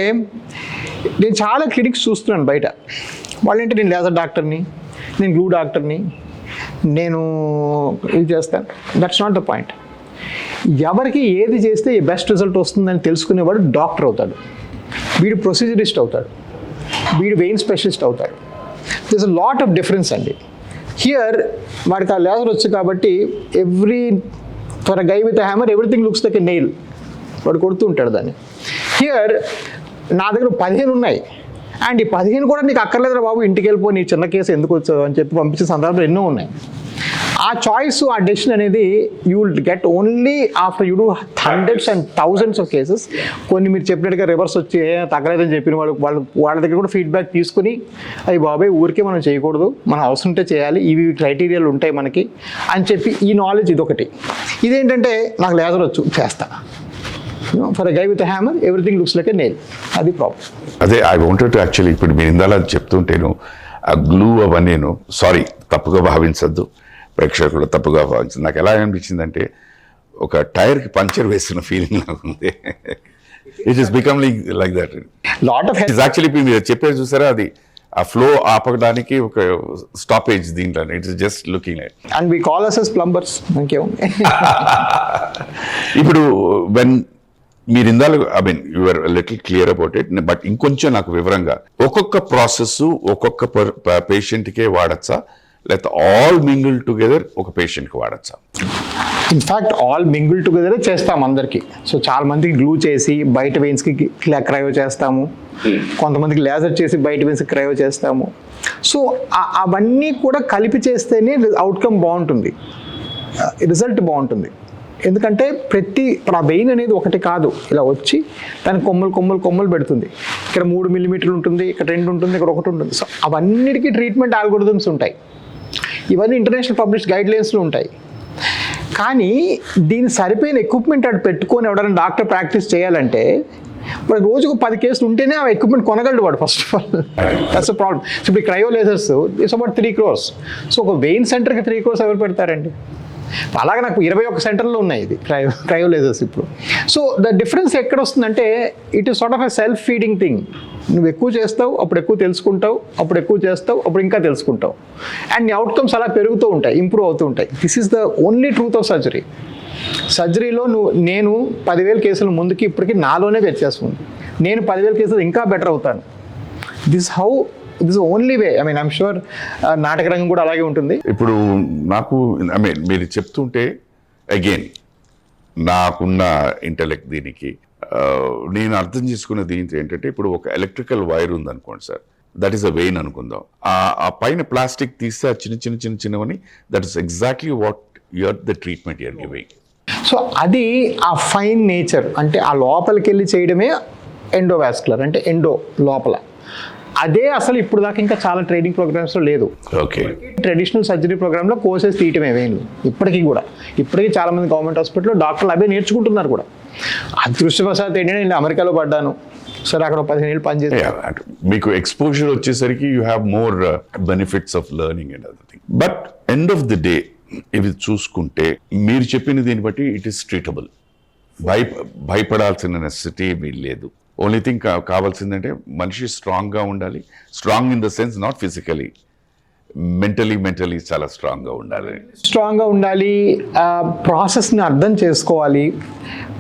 నేను చాలా క్లినిక్స్ చూస్తున్నాను బయట. వాళ్ళంటే నేను లేజర్ డాక్టర్ని, నేను గ్లూ డాక్టర్ని, నేను ఇది చేస్తాను. That's not the point. ఎవరికి ఏది చేస్తే ఈ బెస్ట్ రిజల్ట్ వస్తుందని తెలుసుకునేవాడు డాక్టర్ అవుతాడు, వీడు ప్రొసీజరిస్ట్ అవుతాడు, వీడు వెయిన్ స్పెషలిస్ట్ అవుతాడు. This a lot of difference అండి. హియర్ వాడికి ఆ లేజర్ వచ్చు కాబట్టి for a guy with hammer everything looks like a nail, వాడు కొడుతూ ఉంటాడు దాన్ని. హియర్ నా దగ్గర 15 ఉన్నాయి, అండ్ ఈ 15 కూడా నీకు అక్కర్లేదురా బాబు, ఇంటికి వెళ్ళిపో, నీ చిన్న కేసు ఎందుకు వచ్చావు అని చెప్పి పంపించే సందర్భాలు ఎన్నో ఉన్నాయి. ఆ చాయిస్, ఆ డెసిషన్ అనేది you will get only after you do hundreds and thousands of cases. కొన్ని మీరు చెప్పినట్టుగా రివర్స్ వచ్చి తగ్గలేదని చెప్పిన వాళ్ళ దగ్గర కూడా ఫీడ్బ్యాక్ తీసుకుని, అవి బాబాయ్ ఊరికే మనం చేయకూడదు, మన అవసరం ఉంటే చేయాలి, ఇవి క్రైటీరియాలు ఉంటాయి మనకి అని చెప్పి ఈ నాలెడ్జ్ ఇదొకటి. ఇదేంటంటే నాకు లేజర్ వచ్చు చేస్తా, for a guy with hammer everything looks like a nail. అది ప్రాబ్లం. అదే ఐ వాంటెడ్ టు యాక్చువల్లీ ఇప్పుడు మీరు ఇందాల చెప్తుంటేను ఆ గ్లూ అవన్నీ, సారీ తప్పుగా భావించద్దు, ప్రేక్షకులు తప్పుగా భావించదు. నాకు ఎలా అనిపించిందంటే ఒక టైర్కి పంచర్ వేసిన ఫీలింగ్ నాకు ఉంది. It is becoming like that. Lot of it's actually మీరు చెప్పేది చూసారా, అది ఆ ఫ్లో ఆపడానికి ఒక స్టాపేజ్ దీంట్లో. It's just looking like. And we call us as plumbers. ఇంకేముంది. ఇప్పుడు వెన్ మీరు ఇందాలు I mean you're little clear about it, but ఇంకొంచెం నాకు వివరంగా ఒక్కొక్క ప్రాసెస్ ఒక్కొక్క పేషెంట్కే వాడచ్చా, లేకపోతే ఆల్ మింగిల్ టుగెదర్ ఒక పేషెంట్కి వాడచ్చా? ఇన్ఫ్యాక్ట్ ఆల్ మింగిల్ టుగెదరే చేస్తాం అందరికీ. సో చాలా మందికి గ్లూ చేసి బయట వెయిన్స్కి క్రయో చేస్తాము, కొంతమందికి లేజర్ చేసి బయట వెయిన్స్కి క్రయో చేస్తాము. సో అవన్నీ కూడా కలిపి చేస్తేనే అవుట్కమ్ బాగుంటుంది, రిజల్ట్ బాగుంటుంది. ఎందుకంటే ఇప్పుడు ఆ వెయిన్ అనేది ఒకటి కాదు, ఇలా వచ్చి దానికి కొమ్మలు పెడుతుంది. ఇక్కడ 3 millimeters ఉంటుంది, ఇక్కడ 2 ఉంటుంది, ఇక్కడ 1 ఉంటుంది. సో అవన్నిటికీ ట్రీట్మెంట్ ఆల్గోరిథమ్స్ ఉంటాయి. ఇవన్నీ ఇంటర్నేషనల్ పబ్లిష్ గైడ్లైన్స్లో ఉంటాయి. కానీ దీన్ని సరిపోయిన ఎక్విప్మెంట్ అటు పెట్టుకొని ఎవడైనా డాక్టర్ ప్రాక్టీస్ చేయాలంటే వాడు రోజుకు 10 కేసులు ఉంటేనే ఆ ఎక్విప్మెంట్ కొనగలడు వాడు. First of all that's a problem. So ఇప్పుడు cryo lasers it's about 3 crores. So ఒక వెయిన్ సెంటర్కి 3 crores ఎవరు పెడతారండి? అలాగే నాకు 21 సెంటర్లో ఉన్నాయి ఇది క్రయో లేజర్స్ ఇప్పుడు. సో ద డిఫరెన్స్ ఎక్కడ వస్తుందంటే it is sort of a self feeding thing. నువ్వు ఎక్కువ చేస్తావు, అప్పుడు ఎక్కువ తెలుసుకుంటావు, అప్పుడు ఎక్కువ చేస్తావు, అప్పుడు ఇంకా తెలుసుకుంటావు, అండ్ నీ అవుట్కమ్స్ అలా పెరుగుతూ ఉంటాయి, ఇంప్రూవ్ అవుతూ ఉంటాయి. This is the only truth of surgery. సర్జరీలో నేను 10,000 కేసుల ముందుకి ఇప్పటికీ నాలోనే వ్యత్యాసం ఉంది. నేను 10,000 కేసులు ఇంకా బెటర్ అవుతాను. This only way. I mean I'm sure నాటక రంగం కూడా అలాగే ఉంటుంది. ఇప్పుడు నాకు మీరు చెప్తుంటే అగైన్ నాకున్న ఇంటలెక్ట్ దీనికి నేను అర్థం చేసుకున్నది ఏంటంటే, ఇప్పుడు ఒక ఎలక్ట్రికల్ వైర్ ఉంది అనుకోండి sir, that is a vein అనుకుందాం. ఆ pine ప్లాస్టిక్ తీస్తే ఆ చిన్నవని, that is exactly what you're the treatment you're giving. So అది ఆ ఫైన్ నేచర్, అంటే ఆ లోపలికి వెళ్ళి చేయడమే ఎండోవాస్కులర్, అంటే ఎండో లోపల. అదే అసలు ఇప్పుడు దాకా ఇంకా చాలా ట్రైనింగ్ ప్రోగ్రామ్స్లో లేదు. ఓకే, ట్రెడిషనల్ సర్జరీ ప్రోగ్రాంలో కోర్సెస్ తీయటమే వెయిన్లు ఇప్పటికీ చాలామంది గవర్నమెంట్ హాస్పిటల్లో డాక్టర్లు అవే నేర్చుకుంటున్నారు కూడా. అదృష్టవశాత్తు ఏంటంటే నేను అమెరికాలో పడ్డాను సరే, అక్కడ 15 ఏళ్ళు పనిచేస్తాను. మీకు ఎక్స్పోజర్ వచ్చేసరికి you have more benefits of learning and other thing. But end of the day ఇవి చూసుకుంటే మీరు చెప్పిన దీన్ని బట్టి ఇట్ ఈస్ ట్రీటబుల్. భయపడాల్సిన నెసెసిటీ ఏమీ లేదు. ఓన్లీ థింగ్ కావాల్సిందంటే మనిషి స్ట్రాంగ్గా ఉండాలి. Strong in the sense not physically, mentally చాలా స్ట్రాంగ్గా ఉండాలి. ప్రాసెస్ని అర్థం చేసుకోవాలి.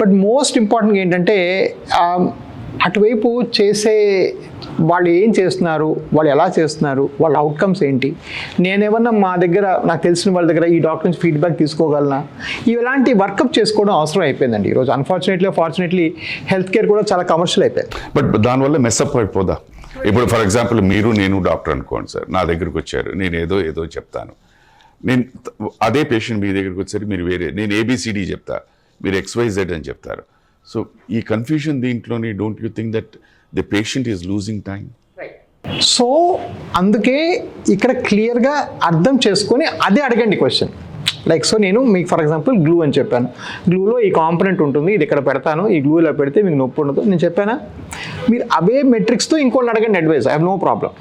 బట్ మోస్ట్ ఇంపార్టెంట్ ఏంటంటే అటువైపు చేసే వాళ్ళు ఏం చేస్తున్నారు, వాళ్ళు ఎలా చేస్తున్నారు, వాళ్ళ అవుట్కమ్స్ ఏంటి, నేనేమన్నా మా దగ్గర నాకు తెలిసిన వాళ్ళ దగ్గర ఈ డాక్టర్ నుంచి ఫీడ్బ్యాక్ తీసుకోగలనా, ఇలాంటి వర్కప్ చేసుకోవడం అవసరం అయిపోయిందండి ఈరోజు. ఫార్చునేట్లీ హెల్త్ కేర్ కూడా చాలా కమర్షియల్ అయిపోయింది. బట్ దానివల్ల మెస్అప్ అయిపోదా? ఇప్పుడు ఫర్ ఎగ్జాంపుల్ నేను డాక్టర్ అనుకోండి సార్, నా దగ్గరికి వచ్చారు, నేను ఏదో చెప్తాను. నేను అదే పేషెంట్ మీ దగ్గరికి వచ్చారు, మీరు వేరే, నేను ABCD చెప్తా, మీరు XYZ అని చెప్తారు. సో ఈ కన్ఫ్యూజన్ దీంట్లోని don't you think that the patient is losing time? So అందుకే ఇక్కడ క్లియర్గా అర్థం చేసుకొని అదే అడగండి క్వశ్చన్. లైక్ సో నేను మీకు ఫర్ ఎగ్జాంపుల్ గ్లూ అని చెప్పాను, గ్లూలో ఈ కాంపనెంట్ ఉంటుంది, ఇది ఇక్కడ పెడతాను, ఈ గ్లూ ఇలా పెడితే మీకు నొప్పి ఉండదు నేను చెప్పానా? మీరు అవే మెట్రిక్స్తో ఇంకోళ్ళని అడగండి advice, I have no problem.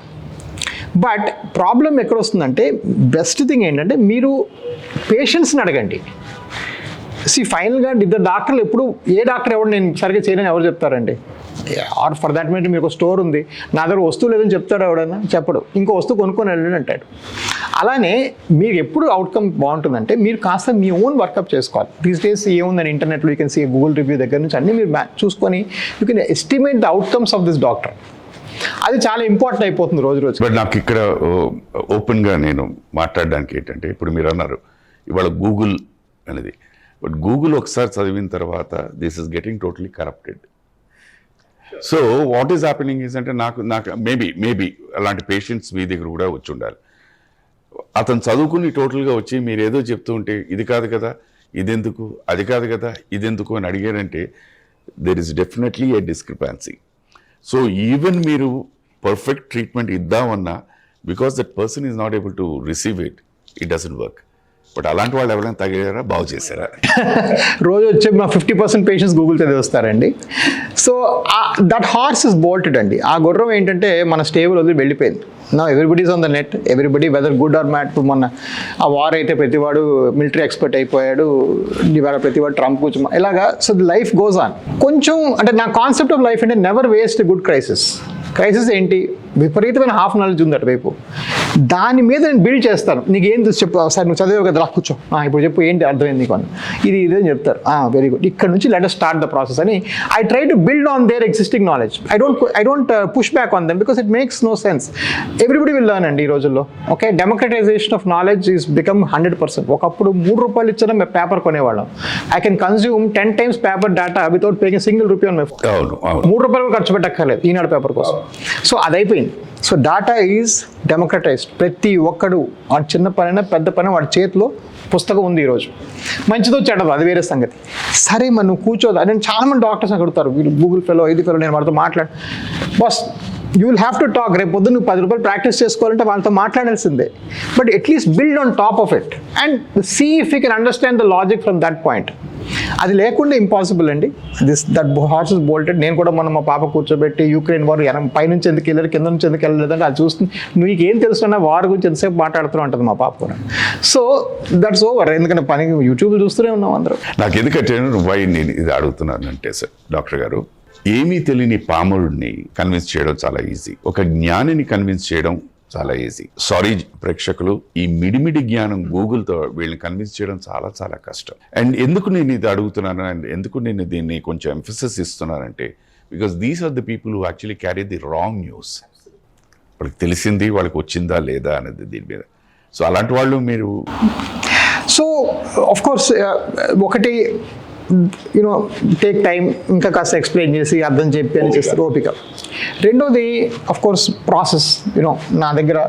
But problem ఎక్కడ వస్తుందంటే, బెస్ట్ థింగ్ ఏంటంటే మీరు పేషెంట్స్ని అడగండి. ఫైనల్గా ఇద్దరు డాక్టర్లు ఎప్పుడు ఏ డాక్టర్ ఎవరు నేను సరిగ్గా చేయలేని ఎవరు చెప్తారండి? ఆర్ ఫర్ దాట్ మ్యాటర్ మీకు స్టోర్ ఉంది, నా దగ్గర వస్తువు లేదని చెప్తాడు ఎవడన్నా? చెప్పడు. ఇంకో వస్తువు కొనుక్కొని వెళ్ళండి అంటాడు. అలానే మీరు ఎప్పుడు అవుట్కమ్ బాగుంటుందంటే మీరు కాస్త మీ ఓన్ వర్కప్ చేసుకోవాలి. దీస్ డేస్ ఏముందని ఇంటర్నెట్లో you can see Google review దగ్గర నుంచి అన్నీ మీరు చూసుకొని you can estimate the outcomes of this doctor. అది చాలా ఇంపార్టెంట్ అయిపోతుంది రోజు. బట్ నాకు ఇక్కడ ఓపెన్గా నేను మాట్లాడడానికి ఏంటంటే, ఇప్పుడు మీరు అన్నారు ఇవాళ గూగుల్ అనేది, బట్ గూగుల్ ఒకసారి చదివిన తర్వాత this is getting totally corrupted. So what is happening is అంటే నాకు మేబీ అలాంటి పేషెంట్స్ మీ దగ్గర కూడా వచ్చి ఉండాలి. అతను చదువుకుని టోటల్గా వచ్చి మీరు ఏదో చెప్తూ ఉంటే ఇది కాదు కదా ఇదెందుకు, అది కాదు కదా ఇదెందుకు అని అడిగారంటే there is definitely a discrepancy. So even మీరు పర్ఫెక్ట్ ట్రీట్మెంట్ ఇద్దామన్నా, because that person is not able to receive it doesn't work. But అలాంటి వాళ్ళు ఎవరైనా తగిలారా, బాగు చేశారా? రోజు వచ్చే మా 50% పేషెంట్స్ గూగుల్ చదివి వస్తారండి. So that horse is bolted అండి. ఆ గుర్రం ఏంటంటే మన స్టేబుల్ వదిలి వెళ్ళిపోయింది. నా everybody is on the net, everybody whether good or bad. ఇప్పుడు మొన్న ఆ వార్ అయితే ప్రతివాడు మిలిటరీ ఎక్స్పర్ట్ అయిపోయాడు, ఇవాళ ప్రతివాడు ట్రంప్ కూర్చో ఇలాగా. So the life goes on. కొంచెం అంటే నా కాన్సెప్ట్ ఆఫ్ లైఫ్ అంటే నెవర్ వేస్ట్ గుడ్ క్రైసిస్. ఏంటి, విపరీతమైన హాఫ్ నాలెడ్జ్ ఉంది అటువైపు, దాని మీద నేను బిల్డ్ చేస్తాను. నీకు ఏం చెప్పు సార్, నువ్వు చదివే కదా, రా కూర్చో, ఇప్పుడు చెప్పు ఏంటి అర్థమైంది నీకు అని, ఇది అని చెప్తారు. వెరీ గుడ్, ఇక్కడ నుంచి let us start the process అని I try to build on their existing knowledge. I don't push back on them because it makes no sense. Everybody will learn అండి ఈ రోజుల్లో. Okay, democratization of knowledge is become 100%. ఒకప్పుడు ₹3 ఇచ్చిన మేము paper కొనేవాళ్ళం. I can consume 10 times paper data without paying single rupee on my phone. ₹3 ఖర్చు పెట్టక్కర్లేదు Eenadu paper కోసం. So అదైపోయింది. So data is democratised. ప్రతి ఒక్కడు ఆ చిన్న పనైనా పెద్ద పని వాడి చేతిలో పుస్తకం ఉంది ఈరోజు. మంచిదో చెడ్డదో అది వేరే సంగతి. సరే మరి నువ్వు కూర్చోదు. నేను చాలామంది డాక్టర్స్ అడుగుతారు, వీళ్ళు గూగుల్ ఫెలో ఇది ఫెలో, నేను వాళ్ళతో మాట్లాడు. But you will have to talk. రేపు పొద్దున్న నువ్వు ₹10 ప్రాక్టీస్ చేసుకోవాలంటే వాళ్ళతో మాట్లాడాల్సిందే. But at least build on top of it and see if you can understand the logic from that point. అది లేకుండా ఇంపాసిబుల్ అండి. That horse is bolted. నేను కూడా మొన్న మా పాప కూర్చోబెట్టి యూక్రెయిన్ వారు పైనుంచి ఎందుకు వెళ్ళారు, కింద నుంచి ఎందుకు వెళ్ళలేదంటే అది చూస్తుంది. నీకు ఏం తెలుస్తున్నా వార్ గురించి ఎంతసేపు మాట్లాడుతూ ఉంటుంది మా పాప కూడా. So that's over. ఎందుకంటే పని యూట్యూబ్ చూస్తూనే ఉన్నాం అందరూ. నాకు ఎందుకంటే వై నేను ఇది అడుగుతున్నానంటే సార్ డాక్టర్ గారు, ఏమీ తెలియని పామరుడిని కన్విన్స్ చేయడం చాలా ఈజీ, ఒక జ్ఞానిని కన్విన్స్ చేయడం చాలా ఈజీ. సారీ ప్రేక్షకులు, ఈ మిడిమిడి జ్ఞానం గూగుల్తో వీళ్ళని కన్విన్స్ చేయడం చాలా చాలా కష్టం. అండ్ ఎందుకు నేను ఇది అడుగుతున్నాను అండ్ ఎందుకు నేను దీన్ని కొంచెం ఎంఫసిస్ ఇస్తున్నానంటే, because these are the people who actually carry the wrong news. వాళ్ళకి తెలిసింది వాళ్ళకి వచ్చిందా లేదా అనేది దీని మీద. సో అలాంటి వాళ్ళు మీరు సో ఆఫ్ కోర్స్ ఒకటి యూనో టేక్ టైం, ఇంకా కాస్త ఎక్స్ప్లెయిన్ చేసి అర్థం చెప్పి అని చేస్తారు ఓపిక. రెండోది ఆఫ్ కోర్స్ ప్రాసెస్. యూనో నా దగ్గర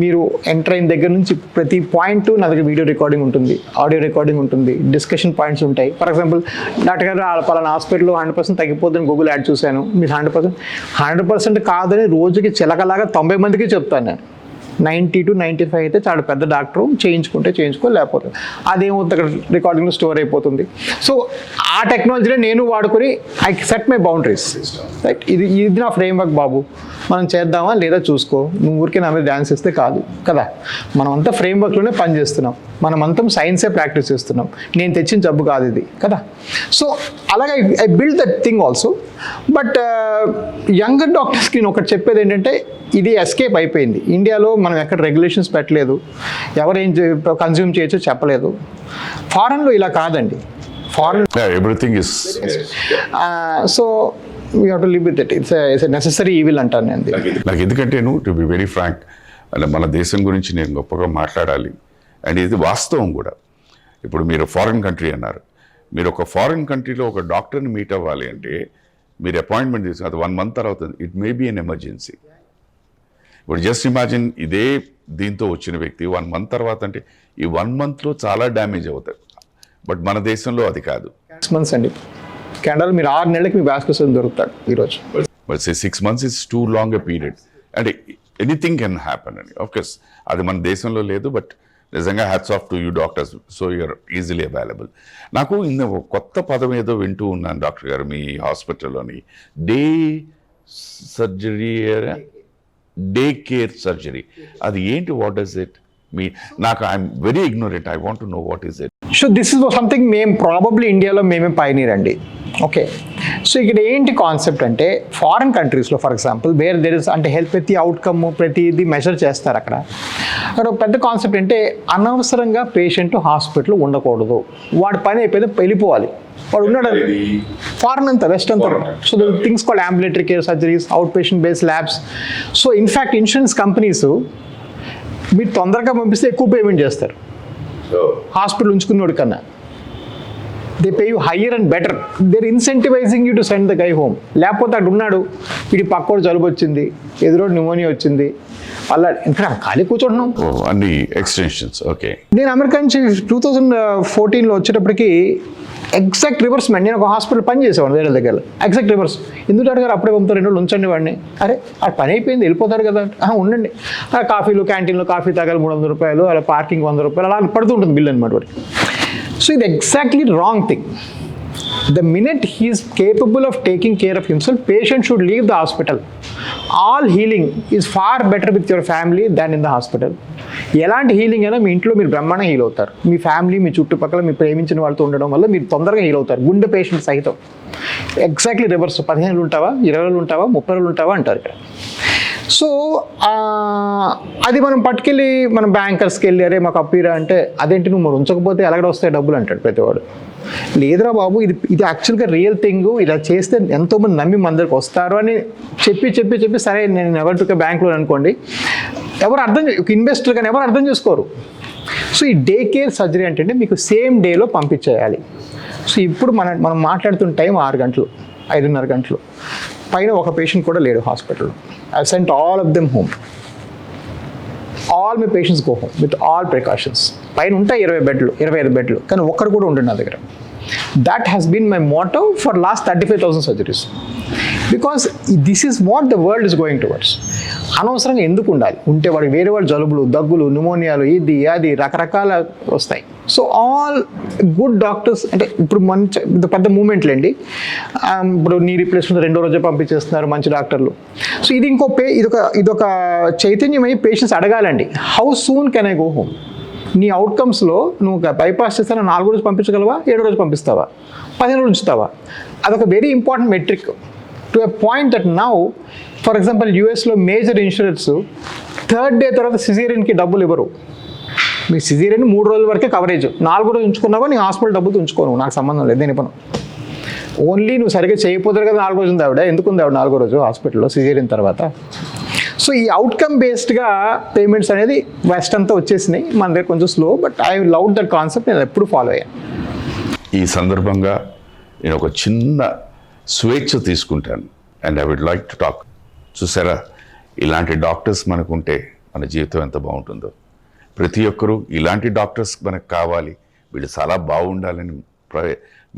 మీరు ఎంటర్ అయిన దగ్గర నుంచి ప్రతి పాయింట్ నా దగ్గర వీడియో రికార్డింగ్ ఉంటుంది, ఆడియో రికార్డింగ్ ఉంటుంది, డిస్కషన్ పాయింట్స్ ఉంటాయి. ఫర్ ఎగ్జాంపుల్ డాక్టర్ గారు పలానా హాస్పిటల్లో 100% తగ్గిపోతుందని గూగుల్ యాడ్ చూశాను, మీరు 100% కాదని రోజుకి చిలకలాగా 90 మందికి చెప్తాను నేను. 90 to 95 అయితే చాలా పెద్ద డాక్టర్, చేయించుకో లేకపోతే అదేమవుతుంది అక్కడ రికార్డింగ్లో స్టోర్ అయిపోతుంది. సో ఆ టెక్నాలజీనే నేను వాడుకొని I set my boundaries. Right, ఇది నా ఫ్రేమ్వర్క్ బాబు, మనం చేద్దామా లేదా చూసుకో, నువ్వు ఊరికే నా మీద డ్యాన్స్ ఇస్తే కాదు కదా. మనమంతా ఫ్రేమ్వర్క్లోనే పనిచేస్తున్నాం, మనమంతా సైన్సే ప్రాక్టీస్ చేస్తున్నాం, నేను తెచ్చిన జబ్బు కాదు ఇది కదా. సో అలాగే I build that thing also. But younger డాక్టర్స్కి నేను ఒకటి చెప్పేది ఏంటంటే, ఇది ఎస్కేప్ అయిపోయింది. ఇండియాలో మనం ఎక్కడ రెగ్యులేషన్స్ పెట్టలేదు, ఎవరేం కన్జ్యూమ్ చేయొచ్చో చెప్పలేదు. ఫారెన్లో ఇలా కాదండి. Foreign everything is so we have to live with it. It's a necessary evil అంటాను నేను. నాకు ఎందుకంటే టు బి వెరీ ఫ్రాంక్, అంటే మన దేశం గురించి నేను గొప్పగా మాట్లాడాలి అండ్ ఇది వాస్తవం కూడా. ఇప్పుడు మీరు ఫారిన్ కంట్రీ అన్నారు, మీరు ఒక ఫారిన్ కంట్రీలో ఒక డాక్టర్ని మీట్ అవ్వాలి అంటే మీరు అపాయింట్మెంట్ తీసుకుని అది 1 month తర్వాత it may be an emergency. ఇప్పుడు జస్ట్ ఇమాజిన్ ఇదే దీంతో వచ్చిన వ్యక్తి 1 month తర్వాత అంటే ఈ 1 monthలో చాలా డ్యామేజ్ అవుతాయి. బట్ మన దేశంలో అది కాదు. 6 months అండి. కెనడాలో మీరు 6 నెలలకి మీ వ్యాస్కులర్ దొరుకుతాడు ఈరోజు. But 6 months is too long a period. అంటే ఎనీథింగ్ కెన్ హ్యాపన్ అండి. ఆఫ్కోర్స్ అది మన దేశంలో లేదు, బట్ నిజంగా hats off to you doctors. So you're easily available. నాకు ఇంత కొత్త పదం ఏదో వింటూ ఉన్నాను డాక్టర్ గారు మీ హాస్పిటల్లోని, day surgery, day care surgery. అది ఏంటి, వాట్ డస్ ఇట్ మీ? నాకు I'm very ignorant, I want to know what is it. So this is something మేము ప్రాబబ్లీ ఇండియాలో మేమే పైనీర్ అండి. ఓకే, సో ఇక్కడ ఏంటి కాన్సెప్ట్ అంటే, ఫారిన్ కంట్రీస్లో for example where there is అంటే హెల్త్ ప్రతి అవుట్కమ్ ప్రతిది మెజర్ చేస్తారు. అక్కడ ఒక పెద్ద కాన్సెప్ట్ అంటే, అనవసరంగా పేషెంట్ హాస్పిటల్ ఉండకూడదు, వాడి పని అయిపోయింది వెళ్ళిపోవాలి, వాడు ఉన్నాడు. ఫారెన్ అంతా, వెస్ట్ అంతా. So the things called ambulatory care surgeries, out patient based labs. So in fact insurance companies మీరు తొందరగా పంపిస్తే ఎక్కువ పేమెంట్ చేస్తారు హాస్పిటల్ ఉంచుకున్నోడి కన్నా. They pay you higher and better. They're incentivising you to send the guy home. లేకపోతే అక్కడ ఉన్నాడు, వీడి పక్కోడు జలుబు వచ్చింది, ఎదురోడు న్యూమోనియా వచ్చింది, అలా ఇంకా ఖాళీ కూర్చుంటున్నాం. అన్ని ఎక్స్టెన్షన్స్. ఓకే, నేను అమెరికా నుంచి 2014లో వచ్చేటప్పటికి ఎగ్జాక్ట్ రివర్స్ మ్యాన్. నేను ఒక హాస్పిటల్ పని చేసేవాడు వేరే దగ్గర, ఎగ్జాక్ట్ రివర్స్. ఎందుకు అడిగారు, అప్పుడే పంపుతారు 2 రోజులు ఉంచండి వాడిని. అరే అది పని అయిపోయింది వెళ్ళిపోతారు కదా, ఉండండి. కాఫీలు క్యాంటీన్లో కాఫీ తాగాలి $300, అలా పార్కింగ్ $100, అలా పడుతూ ఉంటుంది బిల్ అనమాట వాడికి. సో ఇది exactly wrong thing. The minute he is capable of taking care of himself, patient should leave the hospital. All healing is far better with your family than in the hospital. ఎలాంటి healing అయినా మీ ఇంట్లో మీరు బ్రహ్మాండంగా heal అవుతారు. మీ family, మీ చుట్టుపక్కల మీ ప్రేమించిన వాళ్ళతో ఉండడం వల్ల మీరు తొందరగా హీల్ అవుతారు. గుండె పేషెంట్ సహితం ఎగ్జాక్ట్లీ రివర్స్. 15 రోజులు ఉంటావా, 20 రోజులు ఉంటావా, 30 రోజులు ఉంటావా అంటారు ఇక్కడ. సో అది మనం పట్టుకెళ్ళి మన బ్యాంకర్స్కి వెళ్ళి, అరే మాకు అప్పీరా అంటే, అదేంటి నువ్వు మరి ఉంచకపోతే ఎలాగ వస్తాయి డబ్బులు అంటాడు ప్రతివాడు. లేదురా బాబు, ఇది యాక్చువల్గా రియల్ థింగ్, ఇలా చేస్తే ఎంతోమంది నమ్మి మన దగ్గరికి వస్తారు అని చెప్పి సరే నేను ఎవరు టుకే బ్యాంక్ లోన్ అనుకోండి, ఎవరు ఇన్వెస్టర్ కానీ ఎవరు అర్థం చేసుకోరు. సో ఈ డే కేర్ సర్జరీ అంటే మీకు సేమ్ డేలో పంపించేయాలి. సో ఇప్పుడు మనం మాట్లాడుతున్న టైం 6 గంటలు, 5:30 గంటలు పైన ఒక పేషెంట్ కూడా లేడు హాస్పిటల్లో. I sent all of them home. All my patients go home with all precautions. పైన ఉంటాయి 20 బెడ్లు, 25 బెడ్లు, కానీ ఒక్కరు కూడా ఉండండి నా దగ్గర. That has been my motto for last 35,000 surgeries. Because this is what the world is going towards. అనవసరంగా ఎందుకు ఉండాలి, ఉంటే వాడికి వేరే వాళ్ళు జలుబులు, దగ్గులు, న్యూమోనియాలు, ఇది అది రకరకాల వస్తాయి. సో ఆల్ గుడ్ డాక్టర్స్ అంటే ఇప్పుడు మంచి ఇది పెద్ద మూమెంట్లేండి. ఇప్పుడు నీ రీప్లేస్మెంట్ 2వ రోజే పంపించేస్తున్నారు మంచి డాక్టర్లు. సో ఇది ఇదొక చైతన్యమై పేషెంట్స్ అడగాలండి, how soon can I go home? నీ అవుట్కమ్స్లో నువ్వు బైపాస్ చేస్తాను 4వ రోజు పంపించగలవా, 7వ రోజు పంపిస్తావా, 15 రోజు ఉంచుతావా? అదొక very important metric to a point that now for example యూఎస్లో మేజర్ ఇన్సూరెన్స్ 3rd డే తర్వాత సిజేరియన్కి డబ్బులు ఇవ్వరు. మీ సిజేరియన్ 3 రోజుల వరకే కవరేజ్, 4వ రోజు ఉంచుకున్నావా నీ హాస్పిటల్ డబ్బులు ఉంచుకోను, నాకు సంబంధం లేదు, నేను ఇవ్వను. ఓన్లీ నువ్వు సరిగ్గా చేయకపోతారు కదా 4వ రోజు ఉంది ఆవిడ, ఎందుకు ఉంది ఆవిడ 4వ రోజు హాస్పిటల్లో సిజేరియన్ తర్వాత? సో ఈ అవుట్కమ్ బేస్డ్గా పేమెంట్స్ అనేది వెస్ట్ అంతా వచ్చేసినాయి, మన దగ్గర కొంచెం slow, but I love that concept, నేను ఎప్పుడు ఫాలో అయ్యాను. ఈ సందర్భంగా నేను ఒక చిన్న స్వేచ్ఛ తీసుకుంటాను and I would like to talk. చూసారా, ఇలాంటి డాక్టర్స్ మనకుంటే మన జీవితం ఎంత బాగుంటుందో. ప్రతి ఒక్కరూ ఇలాంటి డాక్టర్స్ మనకు కావాలి, వీళ్ళు చాలా బాగుండాలని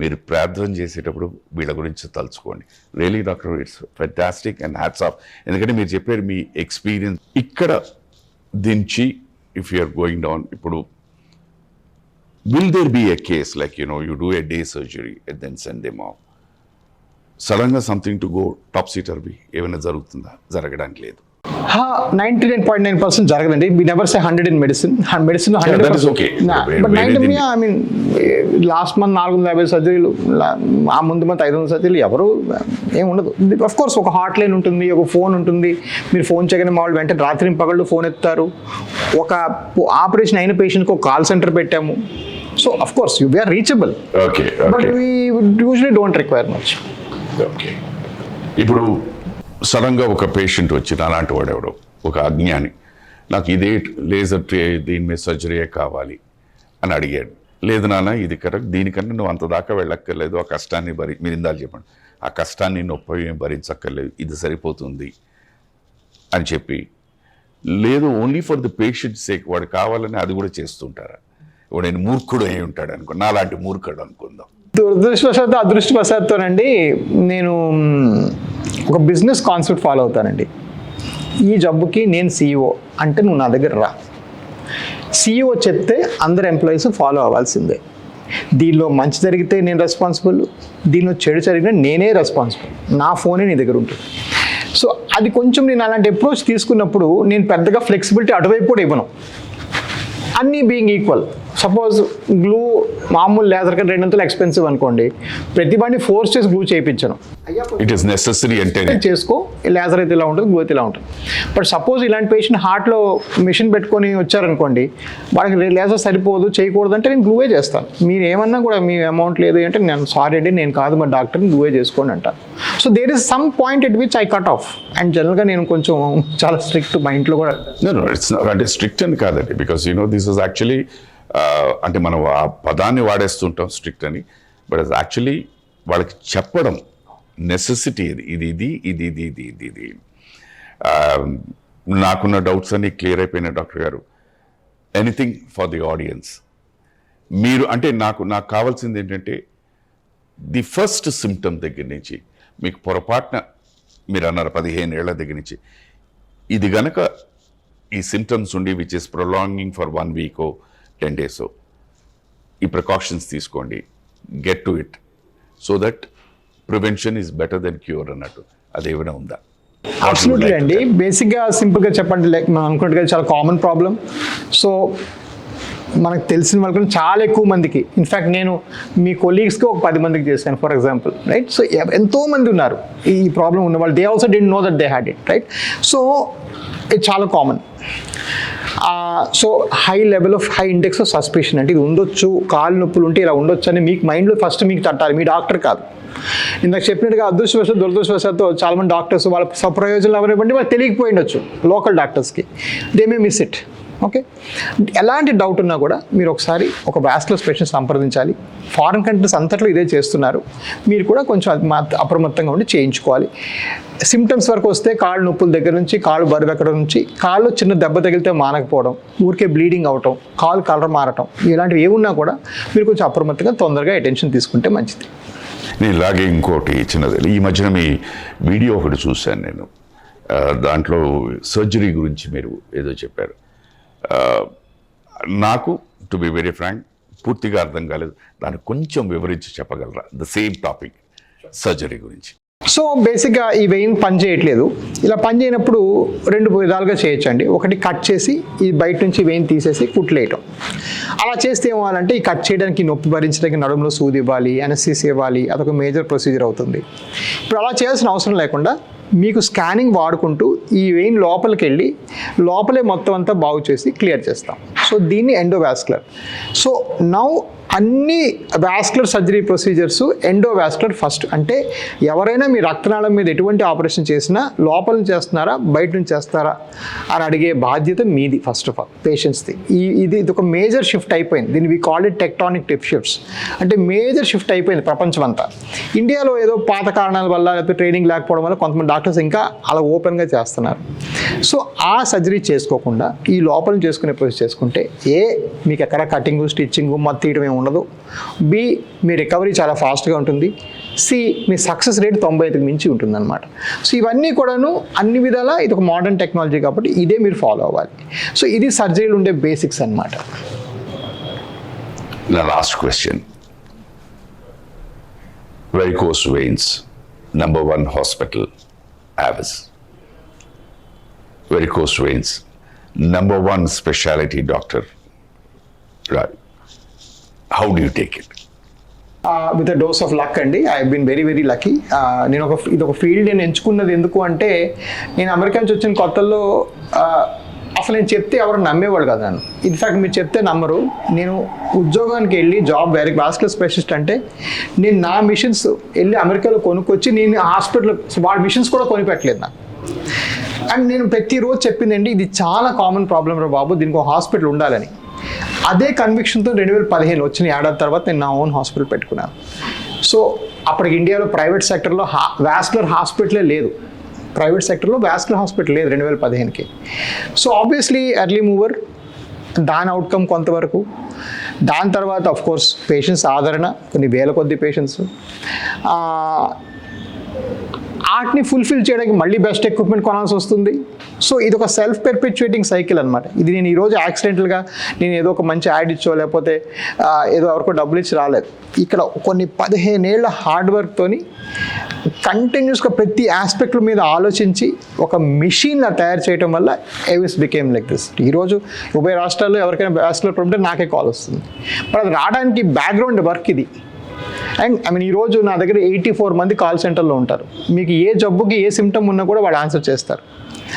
మీరు ప్రార్థన చేసేటప్పుడు వీళ్ళ గురించి తలుచుకోండి. Really doctor, it's fantastic and hats off. ఎందుకంటే మీరు చెప్పారు మీ ఎక్స్పీరియన్స్ ఇక్కడ దించి ఇఫ్ యూఆర్ గోయింగ్ డౌన్. ఇప్పుడు will there be a case like you do a day surgery and then send them off, సడన్గా something to go top seater be ఏమైనా జరుగుతుందా? జరగడానికి లేదు. 99.9% జరగదండి. We never say 100 in medicine. Medicine 100%. But 90 I mean last month 450 సర్జరీలు, ఆ ముందు month 500 సర్జరీలు, ఎవరు ఏం ఉండదు. అఫ్ కోర్స్ ఒక హాట్ లైన్ ఉంటుంది, ఒక ఫోన్ ఉంటుంది, మీరు ఫోన్ చేయగానే మా వాళ్ళు వెంటనే రాత్రి పగళ్ళు ఫోన్ ఎత్తారు. ఒక ఆపరేషన్ అయిన పేషెంట్కి ఒక కాల్ సెంటర్ పెట్టాము. So of course we're reachable, but we usually don't require much. Okay, ఇప్పుడు సడన్గా ఒక పేషెంట్ వచ్చి అలాంటి వాడెవడో ఒక అజ్ఞాని, నాకు ఇదే లేజర్ దీని మీద సర్జరీయే కావాలి అని అడిగాడు. లేదు నాన్న ఇది కరెక్ట్, దీనికన్నా నువ్వు అంత దాకా వెళ్ళక్కర్లేదు, ఆ కష్టాన్ని మీరు ఇందాలు చెప్పండి, ఆ కష్టాన్ని నొప్పి ఏం భరించక్కర్లేదు, ఇది సరిపోతుంది అని చెప్పి, లేదు only for the patient sake వాడు కావాలని అది కూడా చేస్తుంటారా? ఇప్పుడు నేను మూర్ఖుడు అయి ఉంటాడు అనుకో, నాలాంటి మూర్ఖుడు అనుకుందాం. దురదృష్టవశాత్తు అదృష్టవశాత్తోనండి నేను ఒక బిజినెస్ కాన్సెప్ట్ ఫాలో అవుతానండి. ఈ జబ్బుకి నేను CEO అంటే నువ్వు నా దగ్గర రా. CEO చెప్తే అందరు ఎంప్లాయీస్ ఫాలో అవ్వాల్సిందే. దీనిలో మంచి జరిగితే నేను రెస్పాన్సిబుల్, దీనిలో చెడు జరిగినా నేనే రెస్పాన్సిబుల్, నా ఫోనే నీ దగ్గర ఉంటుంది. సో అది కొంచెం నేను అలాంటి అప్రోచ్ తీసుకున్నప్పుడు నేను పెద్దగా ఫ్లెక్సిబిలిటీ అటువైపు కూడా ఇవ్వను. అన్నీ బీయింగ్ ఈక్వల్, సపోజ్ గ్లూ మామూలు లేజర్ కన్నా 200 ఎక్స్పెన్సివ్ అనుకోండి, ప్రతివాడిని ఫోర్స్ చేసి గ్లూ చేయించను. ఇట్ ఈస్ నెసెసరీ అంటే చేసుకో, లేజర్ అయితే ఇలా ఉంటుంది, గ్లూ అయితే ఇలా ఉంటుంది. బట్ సపోజ్ ఇలాంటి పేషెంట్ హార్ట్లో మిషన్ పెట్టుకొని వచ్చారనుకోండి, వాళ్ళకి లేజర్ సరిపోదు చేయకూడదు అంటే నేను గ్లూవే చేస్తాను. మీరు ఏమన్నా కూడా మీ అమౌంట్ లేదు అంటే నేను సారీ అండి నేను కాదు మా డాక్టర్ని, గ్లూవే చేసుకోండి అంటాను. So there is some point at which I cut off. And జనరల్గా నేను కొంచెం చాలా స్ట్రిక్ట్ మా ఇంట్లో కూడా. ఇట్స్ అంటే స్ట్రిక్ట్ అని కాదండి, బికాస్ దిస్ ఇస్ యాక్చువల్లీ అంటే మనం ఆ పదాన్ని వాడేస్తుంటాం స్ట్రిక్ట్ అని, బట్ అది యాక్చువల్లీ వాళ్ళకి చెప్పడం నెసెసిటీ. ఇది నాకున్న డౌట్స్ అన్ని క్లియర్ అయిపోయిన డాక్టర్ గారు. Anything for the audience. మీరు అంటే నాకు కావాల్సింది ఏంటంటే ది ఫస్ట్ సిమ్టమ్ దగ్గర నుంచి మీకు పొరపాటున మీరు అన్నారు 15 ఏళ్ల దగ్గర నుంచి ఇది గనక ఈ సిమ్టమ్స్ ఉండి which is prolonging for 1 week 10 days, ఈ ప్రికాషన్స్ తీసుకోండి, get to it, so that prevention is better than cure అన్నట్టు అదేమైనా ఉందా? అబ్సల్యూట్లీ అండి. బేసిక్గా సింపుల్గా చెప్పండి, లైక్ మనం అనుకున్నట్టుగా చాలా కామన్ ప్రాబ్లం. సో మనకు తెలిసిన వాళ్ళకి చాలా ఎక్కువ మందికి, ఇన్ఫ్యాక్ట్ నేను మీ కొలీగ్స్కి ఒక 10 మందికి చేశాను ఫర్ ఎగ్జాంపుల్, రైట్? సో ఎంతోమంది ఉన్నారు ఈ ప్రాబ్లం ఉన్న వాళ్ళు, they also don't know that they had it, right? So ఇది చాలా common. So high level of high index of suspicion అంటే ఇది ఉండొచ్చు, కాలు నొప్పులు ఉంటే ఇలా ఉండొచ్చు అని మీకు మైండ్లో ఫస్ట్ మీకు తట్టాలి, మీ డాక్టర్ కాదు. ఇందాక చెప్పినట్టుగా అదృష్టవశాత్తు దురదృష్టవశాత్తు చాలామంది డాక్టర్స్ వాళ్ళ స్వప్రయోజనాలు ఎవరివ్వండి వాళ్ళు తెలియకపోయి ఉండొచ్చు లోకల్ డాక్టర్స్కి, they may miss it. Okay, ఎలాంటి డౌట్ ఉన్నా కూడా మీరు ఒకసారి ఒక వాస్కులర్ స్పెషలిస్ట్ సంప్రదించాలి. ఫారిన్ కంట్రీస్ అంతట్లో ఇదే చేస్తున్నారు, మీరు కూడా కొంచెం అప్రమత్తంగా ఉండి చేయించుకోవాలి. సిమ్టమ్స్ వరకు వస్తే కాళ్ళు నొప్పుల దగ్గర నుంచి, కాళ్ళు బరువెక్కడం నుంచి, కాళ్ళు చిన్న దెబ్బ తగిలితే మానకపోవడం, ఊరికే బ్లీడింగ్ అవటం, కాలు కలర్ మారటం, ఇలాంటివి ఏమున్నా కూడా మీరు కొంచెం అప్రమత్తంగా తొందరగా అటెన్షన్ తీసుకుంటే మంచిది. నేను ఇలాగే ఇంకోటి చిన్నది, ఈ మధ్యన మీ వీడియో ఒకటి చూశాను నేను, దాంట్లో సర్జరీ గురించి మీరు ఏదో చెప్పారు. నాకు టు బి వెరీ ఫ్రాంక్ పూర్తిగా అర్థం కాలేదు, దాన్ని కొంచెం వివరించి చెప్పగలరా? ద సేమ్ టాపిక్, సర్జరీ గురించి. సో బేసిక్గా ఈ వెయిన్ పని చేయట్లేదు. ఇలా పని చేయనప్పుడు 2 విధాలుగా చేయొచ్చండి. ఒకటి కట్ చేసి ఈ బయట నుంచి వెయిన్ తీసేసి కుట్లేయటం. అలా చేస్తే ఏమవ్వాలంటే ఈ కట్ చేయడానికి నొప్పి భరించడానికి నడుములో సూది ఇవ్వాలి, అనస్థీసియా ఇవ్వాలి, అదొక మేజర్ ప్రొసీజర్ అవుతుంది. ఇప్పుడు అలా చేయాల్సిన అవసరం లేకుండా మీకు స్కానింగ్ వాడుకుంటూ ఈ వెయిన్ లోపలికి వెళ్ళి లోపలే మొత్తం అంతా బాగు చేసి క్లియర్ చేస్తాం. సో దీన్ని ఎండోవాస్కులర్. సో నౌ అన్ని vascular surgery procedures endovascular first. అంటే ఎవరైనా మీ రక్తనాళం మీద ఎటువంటి ఆపరేషన్ చేసినా లోపల నుంచి చేస్తున్నారా బయట నుంచి చేస్తారా అని అడిగే బాధ్యత మీది ఫస్ట్ ఆఫ్ ఆల్, పేషెంట్స్ది. ఇది ఒక మేజర్ షిఫ్ట్ అయిపోయింది. దీన్ని we call it tectonic shifts. అంటే మేజర్ షిఫ్ట్ అయిపోయింది ప్రపంచం అంతా. ఇండియాలో ఏదో పాత కారణాల వల్ల లేకపోతే ట్రైనింగ్ లేకపోవడం వల్ల కొంతమంది డాక్టర్స్ ఇంకా అలా ఓపెన్గా చేస్తున్నారు. సో ఆ సర్జరీ చేసుకోకుండా ఈ లోపల చేసుకునే ప్రొసీజర్ చేసుకుంటే మీకు ఎక్కడ కటింగ్ స్టిచ్చింగ్ మత్తు తీయడం ఏమి ఉండదు. బి మీ రికవరీ చాలా ఫాస్ట్గా ఉంటుంది. సి మీ సక్సెస్ రేట్ 95కి మించి ఉంటుంది అనమాట. సో ఇవన్నీ కూడాను అన్ని విధాలా ఇది ఒక మోడర్న్ టెక్నాలజీ కాబట్టి ఇదే మీరు ఫాలో అవ్వాలి. సో ఇది సర్జరీలు ఉండే బేసిక్స్ అనమాట. నా last question, varicose veins number 1 hospital Avis. Varicose veins number 1 specialty doctor, right? How do you take it? With a dose of luck అండి. I been very very lucky. నేను ఇదొక field నేను ఎంచుకున్నది ఎందుకు అంటే, నేను అమెరికా నుంచి వచ్చిన కొత్తల్లో అసలు నేను చెప్తే ఎవరు నమ్మేవాడు కదా నన్ను. ఇన్ఫ్యాక్ట్ మీరు చెప్తే నమ్మరు. నేను ఉద్యోగానికి వెళ్ళి జాబ్ వాస్కులర్ స్పెషలిస్ట్ అంటే నేను నా మిషన్స్ వెళ్ళి అమెరికాలో కొనుక్కొచ్చి నేను హాస్పిటల్ వాడి మిషన్స్ కూడా కొనిపెట్టలేదు నాకు. అండ్ నేను ప్రతిరోజు చెప్పిందండి, ఇది చాలా కామన్ ప్రాబ్లం రా బాబు, దీనికి ఒక హాస్పిటల్ ఉండాలని. అదే కన్విక్షన్తో 2015 వచ్చిన ఏడాది తర్వాత నేను నా ఓన్ హాస్పిటల్ పెట్టుకున్నాను. సో అప్పటికి ఇండియాలో ప్రైవేట్ సెక్టర్లో వాస్కులర్ హాస్పిటలే లేదు. ప్రైవేట్ సెక్టర్లో వాస్కులర్ హాస్పిటల్ లేదు 2015కి. సో ఆబ్వియస్లీ ఎర్లీ మూవర్, దాని అవుట్కమ్ కొంతవరకు. దాని తర్వాత ఆఫ్ కోర్స్ పేషెంట్స్ ఆదరణ, కొన్ని వేల కొద్ది పేషెంట్స్. ఆర్ట్ని ఫుల్ఫిల్ చేయడానికి మళ్ళీ బెస్ట్ ఎక్విప్మెంట్ కొనాల్సి వస్తుంది. సో ఇది ఒక సెల్ఫ్ పెర్పెచ్యుయేటింగ్ సైకిల్ అనమాట. ఇది నేను ఈరోజు యాక్సిడెంటల్గా నేను ఏదో ఒక మంచి యాడ్ ఇచ్చో లేకపోతే ఏదో ఎవరికో డబ్బులు ఇచ్చి రాలేదు. ఇక్కడ కొన్ని 15 ఏళ్ల హార్డ్ వర్క్తోని కంటిన్యూస్గా ప్రతి ఆస్పెక్ట్ల మీద ఆలోచించి ఒక మిషన్లా తయారు చేయడం వల్ల ఏవిస్ బికేమ్ లైక్ దిస్. ఈరోజు ఉభయ రాష్ట్రాల్లో ఎవరికైనా వాస్కులర్ ప్రాబ్లం నాకే కాల్ వస్తుంది. బట్ అది రావడానికి బ్యాక్గ్రౌండ్ వర్క్ ఇది. అండ్ ఈరోజు నా దగ్గర 84 మంది కాల్ సెంటర్లో ఉంటారు. మీకు ఏ జబ్బుకి ఏ సిమ్టమ్ ఉన్నా కూడా వాళ్ళు ఆన్సర్ చేస్తారు,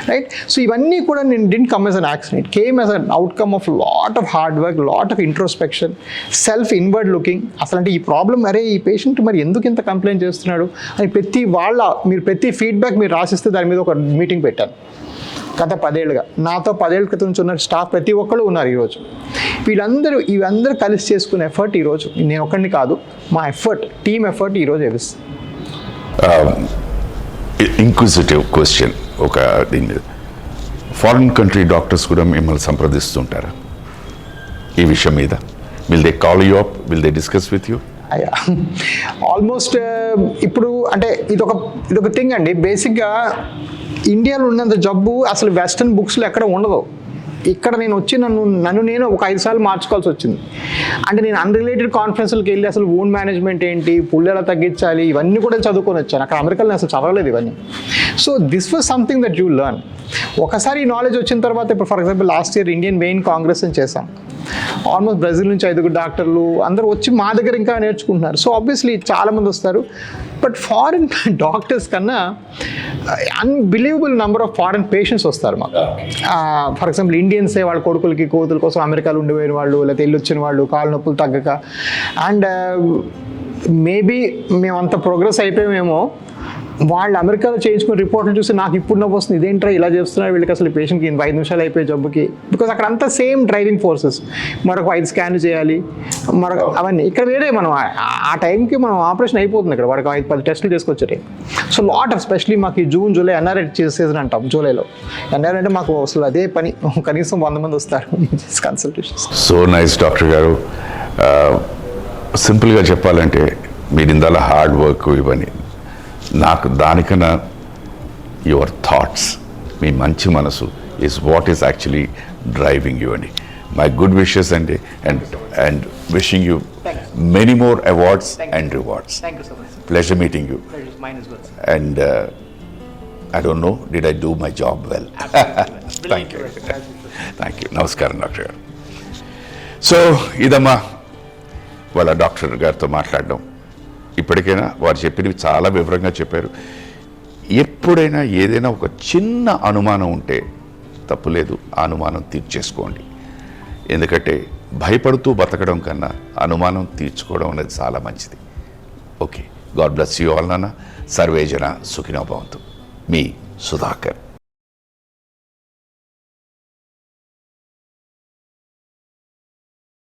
రైట్? సో ఇవన్నీ కూడా నేను didn't come as an accident, came as an outcome of lot of hard work, lot of introspection, self inward looking. అసలు అంటే ఈ ప్రాబ్లం, అరే ఈ పేషెంట్ మరి ఎందుకు ఇంత కంప్లైంట్ చేస్తున్నాడు అని మీరు ప్రతి ఫీడ్బ్యాక్ మీరు రాసిస్తే దాని మీద ఒక మీటింగ్ పెట్టాను. గత 10 ఏళ్ళుగా నాతో 10 ఏళ్ళ క్రితం నుంచి ఉన్న స్టాఫ్ ప్రతి ఒక్కళ్ళు ఉన్నారు ఈరోజు. ఇవందరూ కలిసి చేసుకునే ఎఫర్ట్ ఈరోజు నేను ఒక్కడిని కాదు, మా ఎఫర్ట్, టీమ్ ఎఫర్ట్ ఈరోజు ఎవిస్. ఇంక్విజిటివ్ క్వశ్చన్ ఒక దీని మీద, ఫారిన్ కంట్రీ డాక్టర్స్ కూడా మిమ్మల్ని సంప్రదిస్తుంటారా ఈ విషయం మీద? Will they call you up, will they discuss with you? Almost ఇప్పుడు అంటే ఇదొక థింగ్ అండి. బేసిక్గా ఇండియాలో ఉన్నంత జబ్బు అసలు వెస్టర్న్ బుక్స్లో ఎక్కడ ఉండదు. ఇక్కడ నేను వచ్చి నన్ను నేను ఒక 5 సార్లు మార్చుకోవాల్సి వచ్చింది. అంటే నేను అన్రిలేటెడ్ కాన్ఫరెన్స్కి వెళ్ళి అసలు వూండ్ మేనేజ్మెంట్ ఏంటి, పుళ్ళు ఎలా తగ్గించాలి, ఇవన్నీ కూడా చదువుకొని వచ్చాను. అక్కడ అమెరికాలో అసలు చదవలేదు ఇవన్నీ. So this was something that you learn. ఒకసారి ఈ నాలెడ్జ్ వచ్చిన తర్వాత, ఇప్పుడు for example last year Indian vein congress అని చేశాం. ఆల్మోస్ట్ బ్రెజిల్ నుంచి 5 డాక్టర్లు అందరూ వచ్చి మా దగ్గర ఇంకా నేర్చుకుంటున్నారు. సో ఆబ్వియస్లీ చాలామంది వస్తారు. బట్ ఫారిన్ డాక్టర్స్ కన్నా unbelievable number of foreign patients వస్తారు మాకు. ఫర్ ఎగ్జాంపుల్ ఇండియన్సే వాళ్ళ కొడుకులకి కూతుల కోసం అమెరికాలో ఉండిపోయిన వాళ్ళు, లేకపోతే వెళ్ళి వచ్చిన వాళ్ళు, కాళ్ళ నొప్పులు తగ్గక. అండ్ మేబీ మేమంత ప్రోగ్రెస్ అయిపోయామేమో, వాళ్ళు అమెరికాలో చేయించుకున్న రిపోర్ట్లు చూసి నాకు ఇప్పుడు నవ్వు వస్తుంది, ఇదేంట్రా ఇలా చేస్తున్నారు వీళ్ళకి, అసలు పేషెంట్కి 5 నిమిషాలు అయిపోయే జబ్బుకి. బికాజ్ అక్కడ అంతా సేమ్ డ్రైవింగ్ ఫోర్సెస్, మరొక 5 స్కాన్లు చేయాలి, అవన్నీ. ఇక్కడ వేరే మనం ఆ టైంకి మనం ఆపరేషన్ అయిపోతుంది ఇక్కడ, వాడికి 5-10 టెస్టులు చేసుకొచ్చే. సో లాట్ ఆఫ్ స్పెషలీ మాకు ఈ జూన్ జూలై ఎన్ఆర్ఐ సీజన్ అంటాం. జూలైలో ఎన్ఆర్ఐ అంటే మాకు అసలు అదే పని, కనీసం 100 మంది వస్తారు కన్సల్టేషన్స్. సో నైస్ డాక్టర్ గారు. సింపుల్గా చెప్పాలంటే మీరు ఇందాల హార్డ్ వర్క్ ఇవన్నీ, నాకు దానికన్నా యువర్ థాట్స్, మీ మంచి మనసు is what is actually driving you అండి. మై గుడ్ విషెస్ అండి. And and wishing you many more awards and rewards. Thank you so much, sir. Pleasure meeting you. Pleasure is mine as well, sir. And I don't know, did I do my job well? Absolutely. Thank you. Thank you. నమస్కారం doctor గారు. So ఇదమ్మా వాళ్ళ doctor గారితో మాట్లాడడం. ఇప్పటికైనా వారు చెప్పినవి చాలా వివరంగా చెప్పారు. ఎప్పుడైనా ఏదైనా ఒక చిన్న అనుమానం ఉంటే తప్పులేదు, ఆ అనుమానం తీర్చేసుకోండి. ఎందుకంటే భయపడుతూ బతకడం కన్నా అనుమానం తీర్చుకోవడం అనేది చాలా మంచిది. Okay, God bless you all నాన్న. సర్వేజన సుఖినో భవంతు. మీ సుధాకర్.